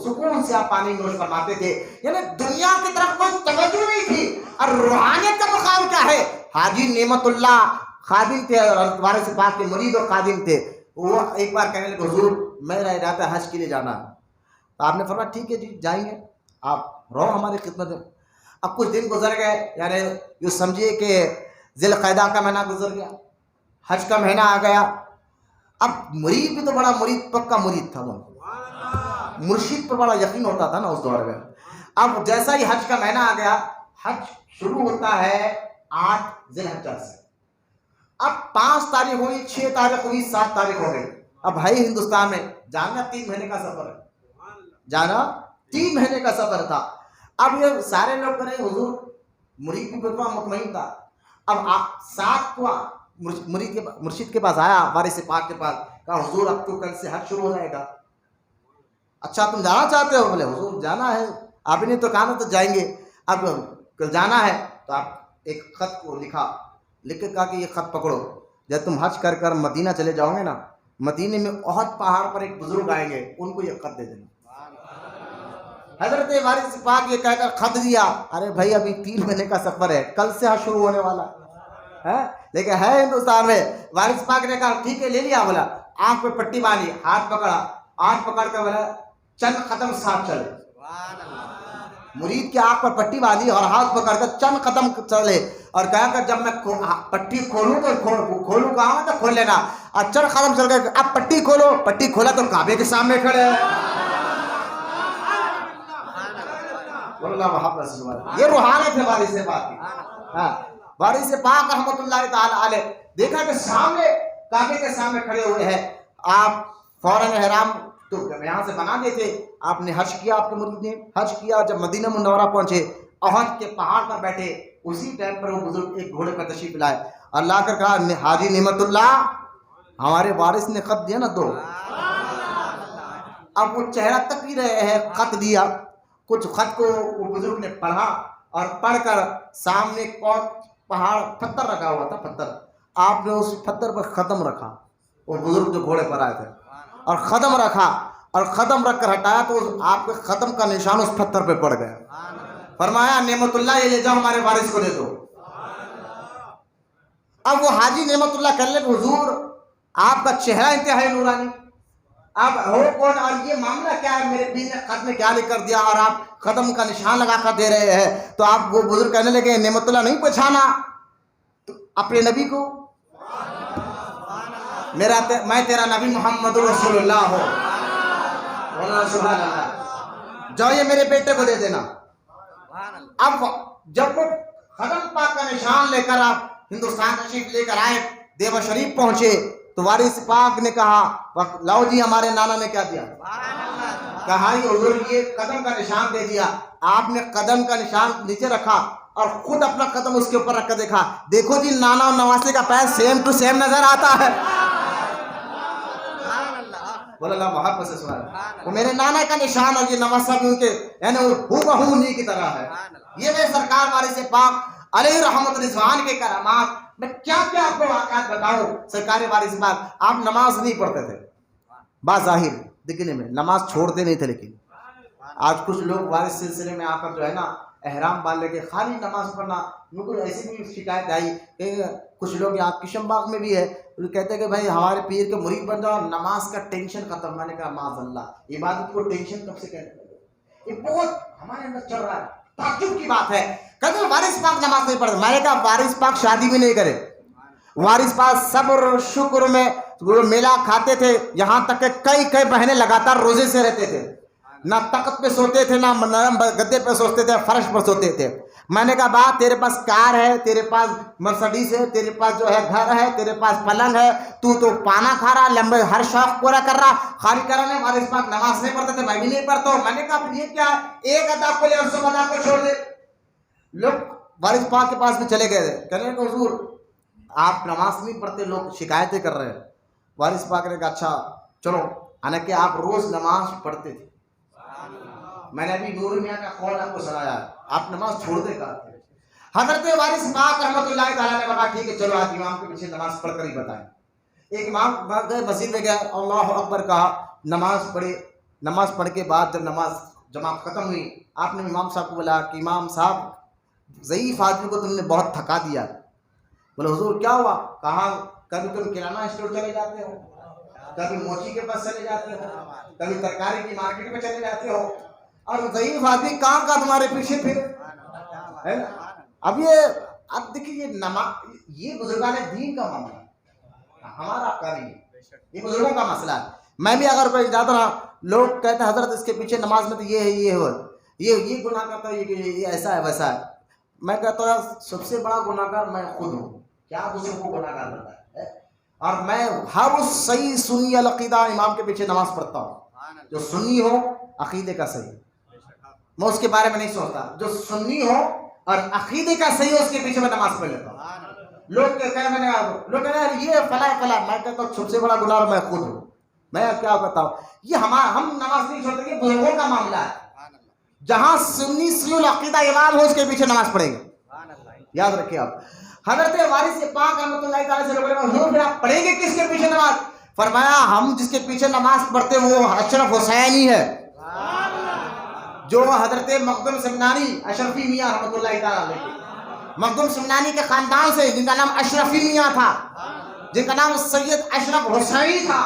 سکون سے آپ پانی نوش فرماتے تھے. یعنی دنیا کی طرف کوئی توجہ نہیں تھی. اور روحانیت کا مقام کیا ہے؟ حاجی نعمت اللہ خادم تھے اور وارث پاک کے مرید اور خادم تھے. وہ ایک بار کہنے لگے حضور میرا ارادہ ہے حج کے لیے جانا ہے. تو آپ نے فرمایا ٹھیک ہے جی جائیں گے، آپ رہو ہماری خدمت میں. اب کچھ دن گزر گئے، یعنی یہ سمجھیے کہ ذی القعدہ کا مہینہ گزر گیا، حج کا مہینہ آ گیا. اب مرید بھی تو بڑا مرید، پکا مرید تھا، وہ مرشد پر بڑا یقین ہوتا تھا نا اس دور میں. اب جیسا ہی حج کا مہینہ آ گیا، حج شروع ہوتا ہے 8 ذی الحجہ سے. اب 5 تاریخ ہوئی، 6 تاریخ ہوئی، 7 تاریخ ہو گئی. اب بھائی ہندوستان میں جانا 3 مہینے کا سفر ہے، جانا 3 مہینے کا سفر تھا. اب یہ سارے لوگ کریں حضور، مرید بھی بالکل مطمئن تھا. اب 7 کو مرشد کے پاس آیا، وارث پاک کے پاس، کہا حضور اب تو کل سے حج شروع ہو جائے گا. اچھا تم جانا چاہتے ہو؟ بولے حضور جانا ہے، آپ نے تو کہا نا تو جائیں گے. اب کل جانا ہے تو آپ ایک خط کو لکھ کے کہا کہ یہ خط پکڑو، جب تم حج کر کر مدینہ چلے جاؤ گے نا، مدینے میں احد پہاڑ پر ایک بزرگ آئیں گے، ان کو یہ خط دے دینا. حضرت وارث پاک یہ کہہ کر خط دیا. ارے بھائی ابھی 3 مہینے کا سفر ہے، کل سے حج شروع ہونے والا ہے، لیکن ہے ہندوستان میں. وارث پاک نے کہا ٹھیک ہے لے لیا. بولا آنکھ پہ پٹی باندھی، ہاتھ پکڑا، آنکھ پکڑ کر بولا چند قدم ساتھ چلے. مرید کی آنکھ پر پٹی باندھی اور ہاتھ پکڑ کر چند قدم چلے اور کہا کہ جب میں پٹی کھولوں تو کھولوں کہاں تو کھول لینا. اور چند قدم چل گئے اب پٹی کھولو. پٹی کھولا تو کعبے کے سامنے کھڑے ہیں. یہ روحانیت ہے وارث پاک کی. ہاں وارث پاک رحمۃ اللہ تعالی علیہ دیکھا کہ سامنے کعبے کے سامنے کھڑے ہوئے ہیں. آپ فوراً احرام تو یہاں سے بنا دیتے. آپ نے حج کیا, آپ کے مرید نے حج کیا. جب مدینہ منورہ پہنچے احد کے پہاڑ پر بیٹھے, اسی ٹائم پر وہ بزرگ ایک گھوڑے پر تشریف لائے اور لا کر کہا حاجی نعمت اللہ ہمارے وارث نے خط دیا نا دو. اب وہ چہرہ تک ہی رہے ہیں, خط دیا. کچھ خط کو وہ بزرگ نے پڑھا اور پڑھ کر سامنے پہاڑ پتھر رکھا ہوا تھا. پتھر آپ نے اس پتھر پر ختم رکھا. وہ بزرگ جو گھوڑے پر آئے تھے اور ختم رکھا اور ختم رکھ کر ہٹایا تو آپ کے ختم کا نشان اس پتھر پہ پڑ گیا. فرمایا نعمت اللہ یہ لے جاؤ ہمارے وارث کو دے دو. اب وہ حاجی نعمت اللہ کہنے لگے حضور آپ کا چہرہ انتہائی نورانی, آپ ہو کون اور یہ معاملہ کیا ہے, میرے دین نے خط میں کیا لکھ کر دیا اور آپ ختم کا نشان لگا کر دے رہے ہیں. تو آپ وہ بزرگ کہنے لگے نعمت اللہ نہیں پہچانا اپنے نبی کو, میں تیرا نبی محمد رسول اللہ ہوں. سبحان اللہ. جاؤ یہ میرے بیٹے کو دے دینا. اب جب وہ ختم پاک کا نشان لے کر آپ ہندوستان تشریف لے کر آئے, دیوا شریف پہنچے تو وارث پاک نے کہا لاؤ جی ہمارے نانا نے کیا دیا. کہا حضور یہ قدم کا نشان دے دیا. آپ نے قدم کا نشان نیچے رکھا اور خود اپنا قدم اس کے اوپر رکھ کر دیکھا. دیکھو جی نانا اور نواسے کا پیر سیم ٹو سیم نظر آتا ہے. بول اللہ محبت سے سوال وہ میرے نانا کا نشان اور یہ نواسا بھی ان کے یعنی ہو بہو انہی کی طرح ہے. یہ میرے سرکار وارث پاک علیہ رحمت رضوان کے کرامات. میں کیا کیا آپ کو واقعات بتاؤں. سرکار وارث پاک آپ نماز نہیں پڑھتے تھے, باظاہر دکھنے میں نماز چھوڑتے نہیں تھے, لیکن آج کچھ لوگ وارث سلسلے میں آ کر جو ہے نا احرام باندھ لے کے خالی نماز پڑھنا. ان کو ایسی بھی شکایت آئی کہ کچھ لوگ یہاں کشم باغ میں بھی ہے, کہتے ہیں کہ بھائی ہمارے پیر کے مرید بن جاؤ نماز کا ٹینشن ختم. میں نے کہا معاذ اللہ عبادت کو ٹینشن کب سے کہنے لگے. یہ بہت ہمارے اندر چل رہا ہے, تعجب کی بات ہے. کہتے ہیں وارث پاک نماز نہیں پڑھتے. میں نے کہا وارث پاک شادی بھی نہیں کرے. وارث پاک صبر شکر میں میلہ کھاتے تھے, یہاں تک کہ کئی بہنیں لگاتار روزے سے رہتے تھے. نہ تخت پہ سوتے تھے, نہ نرم گدے پہ سوتے تھے, فرش پر سوتے تھے. میں نے کہا بات تیرے پاس کار ہے, تیرے پاس مرسڈیز ہے, تیرے پاس جو ہے گھر ہے, تیرے پاس پلنگ ہے, تو پانا کھا رہا, لمبے ہر شوق پورا کر رہا, خالی کر رہا. وارث پاک نماز نہیں پڑھتے تھے, میں بھی نہیں پڑھتا ہوں. میں نے کہا یہ کیا ہے, ایک ادا کو لے اور سب ادا کو چھوڑ دے. لوگ وارث پاک کے پاس بھی چلے گئے تھے, کہنے کہ حضور آپ نماز نہیں پڑھتے, لوگ شکایتیں کر رہے ہیں. وارث پاک نے کہا اچھا چلو, حالانکہ آپ روز نماز پڑھتے تھے. میں نے ابھی نور میاں کا قول آپ کو سنایا, آپ نماز چھوڑتے کہا تھے. حضرت وارث پاک رحمۃ اللہ تعالیٰ نے کہا ٹھیک ہے چلو آج امام کے پیچھے نماز پڑھ کر ہی بتائیں. ایک امام گئے مسجد میں گیا, اللہ اکبر کہا, نماز پڑھے. نماز پڑھ کے بعد جب نماز جماعت ختم ہوئی, آپ نے امام صاحب کو بولا کہ امام صاحب ضعیف آدمی کو تم نے بہت تھکا دیا. بولے حضور کیا ہوا. کہا کبھی تم کرانہ اسٹور چلے جاتے ہو, کبھی موچی کے پاس چلے جاتے ہو, کبھی ترکاری کی مارکیٹ میں چلے جاتے ہو, اور ضعیف آدمی کہاں کا تمہارے پیچھے پھر. اب دیکھیے یہ بزرگان دین کا معاملہ ہے, ہمارا آپ کا نہیں ہے, یہ بزرگوں کا مسئلہ ہے. میں بھی اگر کوئی جاتا رہا, لوگ کہتے ہیں حضرت اس کے پیچھے نماز میں تو یہ ہے, یہ گناہ کرتا ہے, یہ ایسا ہے ویسا ہے. میں کہتا ہوں سب سے بڑا گناہ گار میں خود ہوں, کیا دوسرے کو گناہ گار بنتا ہے. اور میں ہر اس صحیح سنی العقیدہ امام کے پیچھے نماز پڑھتا ہوں. جو سنی ہو عقیدے کا صحیح, میں اس کے بارے میں نہیں سوچتا. جو سنی ہو اور عقیدے کا صحیح ہو اس کے پیچھے میں نماز پڑھ لیتا ہوں. لوگ کہتے ہیں یہ فلاں, میں کہتا ہوں سب سے بڑا گناہ میں خود ہوں. میں کیا کہتا ہوں, یہ ہم نماز نہیں چھوڑتے, یہ بزرگوں کا معاملہ ہے. جہاں سنی صحیح العقیدہ امام ہو اس کے پیچھے نماز پڑھیں گے. یاد رکھیے آپ. حضرت وارث پاک رحمۃ اللہ تعالی سے بولے آپ پڑھیں گے کس کے پیچھے نماز. فرمایا ہم جس کے پیچھے نماز پڑھتے ہیں وہ اشرف حسینی ہے, جو حضرت مخدوم سمنانی اشرفی میاں رحمۃ اللہ تعالی علیہ, مخدوم سمنانی کے خاندان سے, جن کا نام اشرفی میاں تھا, جن کا نام سید اشرف حسینی تھا.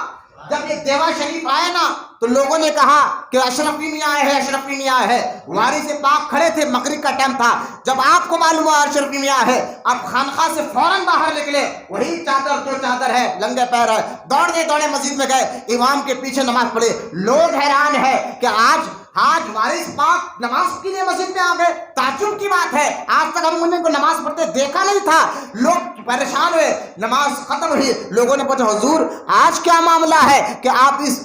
جب یہ دیوا شریف آئے نا تو لوگوں نے کہا کہ اشرفی میاں آئے ہیں، اشرفی میاں آئے ہیں۔ وارث پاک کھڑے تھے، مغرب کا ٹائم تھا۔ جب آپ کو معلوم ہوا اشرفی میاں ہے، آپ خانقاہ سے فوراً باہر نکلے، وہی چادر جو چادر ہے، لنگے پیر ہے، دوڑے مسجد میں گئے، امام کے پیچھے نماز پڑھے۔ لوگ حیران ہے کہ آج وارث پاک نماز کے لیے مسجد میں آ گئے، تعجب کی بات ہے، آج تک ہم انہیں کو نماز پڑھتے دیکھا نہیں تھا۔ لوگ پریشان ہوئے، نماز ختم ہوئی، لوگوں نے پوچھا حضور آج کیا معاملہ ہے کہ آپ اس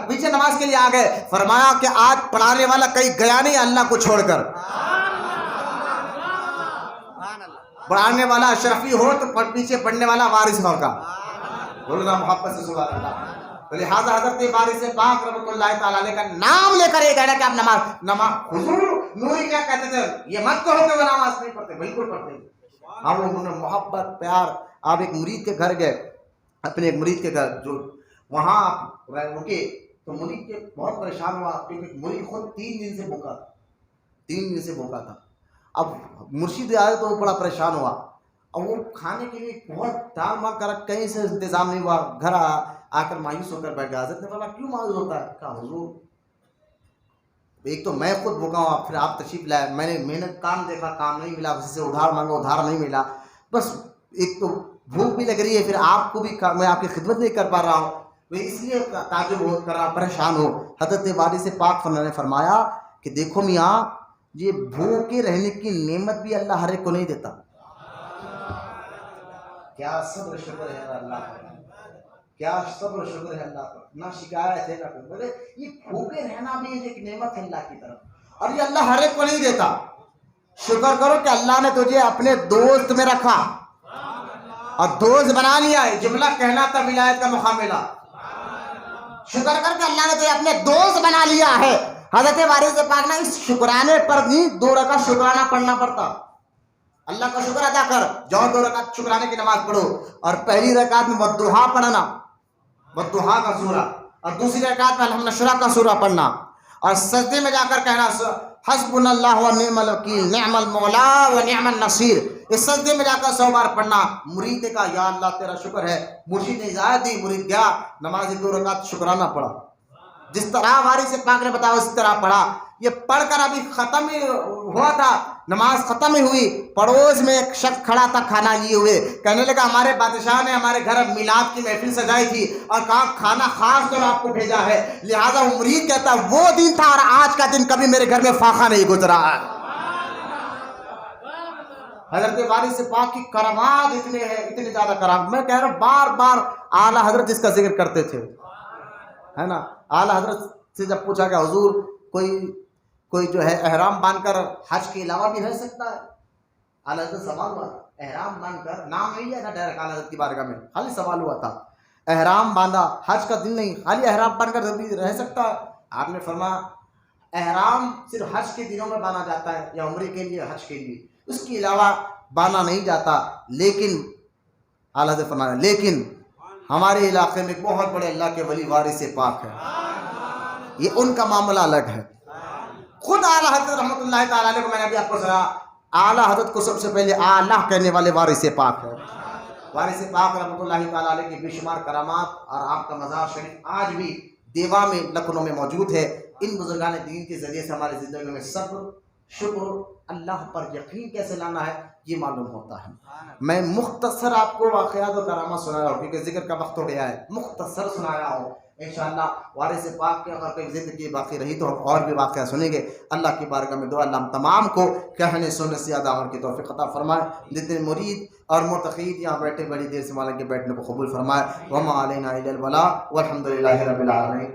پیچھے نماز کے لیے آ گئے؟ فرمایا کہ آج پڑھانے والا کہیں گیا نہیں اللہ کو چھوڑ کر۔ پڑھانے والا اشرفی ہو تو پیچھے پڑھنے والا وارث ہوگا۔ بولنا محبت سے سبحان اللہ۔ تو لہٰذا حضرت وارث پاک رحمۃ اللہ تعالیٰ علیہ کا نام لے کر یہ کہنا کہ آپ نماز حضور نوری کیا کہتے تھے، یہ مت کہو کہ وہ نماز نہیں پڑھتے، بالکل پڑھتے ہیں۔ ہم لوگوں نے محبت پیار۔ آپ ایک مرید کے گھر گئے، اپنے ایک مرید کے گھر، جو وہاں آپ رکے تو مرید کے بہت پریشان ہوا، کیونکہ مرید خود 3 دن سے بھوکا تھا۔ اب مرشد آئے تو وہ بڑا پریشان ہوا، اور وہ کھانے کے لیے بہت ڈال مار کر کہیں سے انتظام نہیں ہوا، گھر آ کر مایوس ہو کر بیٹھ گیا۔ حضرت نے فرمایا کیوں مایوس ہوتا ہے؟ کہا حضور ایک تو میں خود بھوکا ہوں، پھر آپ تشریف لائے، میں نے محنت کام دیکھا، کام نہیں ملا، کسی سے ادھار مانگا، ادھار نہیں ملا، بس ایک تو بھوک بھی لگ رہی ہے، پھر آپ کو بھی میں آپ کی خدمت نہیں کر پا رہا ہوں، میں اس لیے تعجب کر رہا، پریشان ہوں۔ حضرت وارث پاک نے فرمایا کہ دیکھو میاں، یہ بھوکے رہنے کی نعمت بھی اللہ ہر ایک کو نہیں دیتا۔ کیا صبر شکر ہے اللہ کا، کیا صبر شکر ہے اللہ کا، نہ شکایت ہے نہ کوئی، بولے یہ بھوکے رہنا بھی ایک نعمت ہے اللہ کی طرف، اور یہ اللہ ہر ایک کو نہیں دیتا۔ شکر کرو کہ اللہ نے تجھے اپنے دوست میں رکھا اور دوست بنا لیا ہے، جملہ کہنا تھا ولایت کا مقام ملا۔ شکر کر کے اللہ نے تجھے اپنے دوست بنا لیا ہے۔ حضرت وارث پاک نے اس شکرانے پر بھی 2 رکعت شکرانہ پڑھنا پڑتا۔ اللہ کا شکر ادا کر، جاؤ 2 رکعت شکرانے کی نماز پڑھو، اور پہلی رکعت میں والضحیٰ پڑھنا، والضحیٰ کا سورہ، اور دوسری رکعت میں الحمد نشرہ کا سورہ پڑھنا، اور سجدے میں جا کر کہنا حسبنا اللہ و نعم الوکیل نعم المولا و نعم النصیر۔ اس سجدے میں جا کر 100 بار پڑھنا۔ مرید نے کہا یا اللہ تیرا شکر ہے، مرشد نے اجازت دی، مرید گیا نماز 2 رکعت شکرانہ پڑھا، جس طرح وارث پاک نے بتایا اس طرح پڑھا۔ یہ پڑھ کر ابھی ختم ہی ہوا تھا، نماز ختم ہی ہوئی، پڑوس میں ایک شخص کھڑا تھا کھانا لیے ہوئے، کہنے لگا ہمارے بادشاہ نے ہمارے گھر میلاد کی محفل سجائی تھی اور کہا کھانا خاص طور آپ کو بھیجا ہے، لہٰذا وہ مرید کہتا وہ دن تھا اور آج کا دن کبھی میرے گھر میں فاقہ نہیں گزرا ہے۔ حضرت وارث پاک کی کرامات اتنے زیادہ کرامات، میں کہہ رہا ہوں بار بار اعلیٰ حضرت اس کا ذکر کرتے تھے، ہے نا۔ اعلیٰ حضرت سے جب پوچھا کہ حضور کوئی جو ہے احرام باندھ کر حج کے علاوہ بھی رہ سکتا ہے؟ اعلیٰ حضرت سوال ہوا، احرام باندھ کر، نام نہیں لیا تھا ڈائریکٹ اعلیٰ حضرت کی بارگاہ میں، خالی سوال ہوا تھا، احرام باندھا حج کا دن نہیں، خالی احرام باندھ کر بھی رہ سکتا ہے؟ آپ نے فرمایا احرام صرف حج کے دنوں میں باندھا جاتا ہے، یا عمرے کے لیے، حج کے لیے، اس کے علاوہ باندھا نہیں جاتا۔ لیکن اعلیٰ حضرت فرمایا لیکن ہمارے علاقے میں بہت بڑے اللہ کے ولی وارث پاک ہے، یہ ان کا معاملہ الگ ہے۔ خود اعلیٰ حضرت رحمۃ اللہ تعالیٰ علیہ کو میں نے ابھی آپ کو سنا، اعلیٰ حضرت کو سب سے پہلے اعلیٰ کہنے والے وارث پاک ہے۔ وارث پاک رحمۃ اللہ تعالیٰ علیہ کی بے شمار کرامات، اور آپ کا مزار شریف آج بھی دیوا میں لکھنؤ میں موجود ہے۔ ان بزرگان دین کے ذریعے سے ہماری زندگی میں صبر، شکر، اللہ پر یقین کیسے لانا ہے یہ معلوم ہوتا ہے۔ میں مختصر آپ کو واقعات و کرامات سنایا ہوں، کیونکہ ذکر کا وقت ہو گیا ہے، مختصر سنایا ہوں۔ انشاءاللہ وارث پاک کے اگر کوئی زندگی باقی رہی تو ہم اور بھی واقعہ سنیں گے۔ اللہ کی بارگاہ میں دعا اللہ ہم تمام کو کہنے سننے سے زیادہ عمل کی توفیق عطا فرمائے۔ جتنے مرید اور متقید یہاں بیٹھے بڑی دیر سے مالا کے بیٹھنے کو قبول فرمائے۔ وما علینا الا البلاغ والحمد للہ رب العالمین۔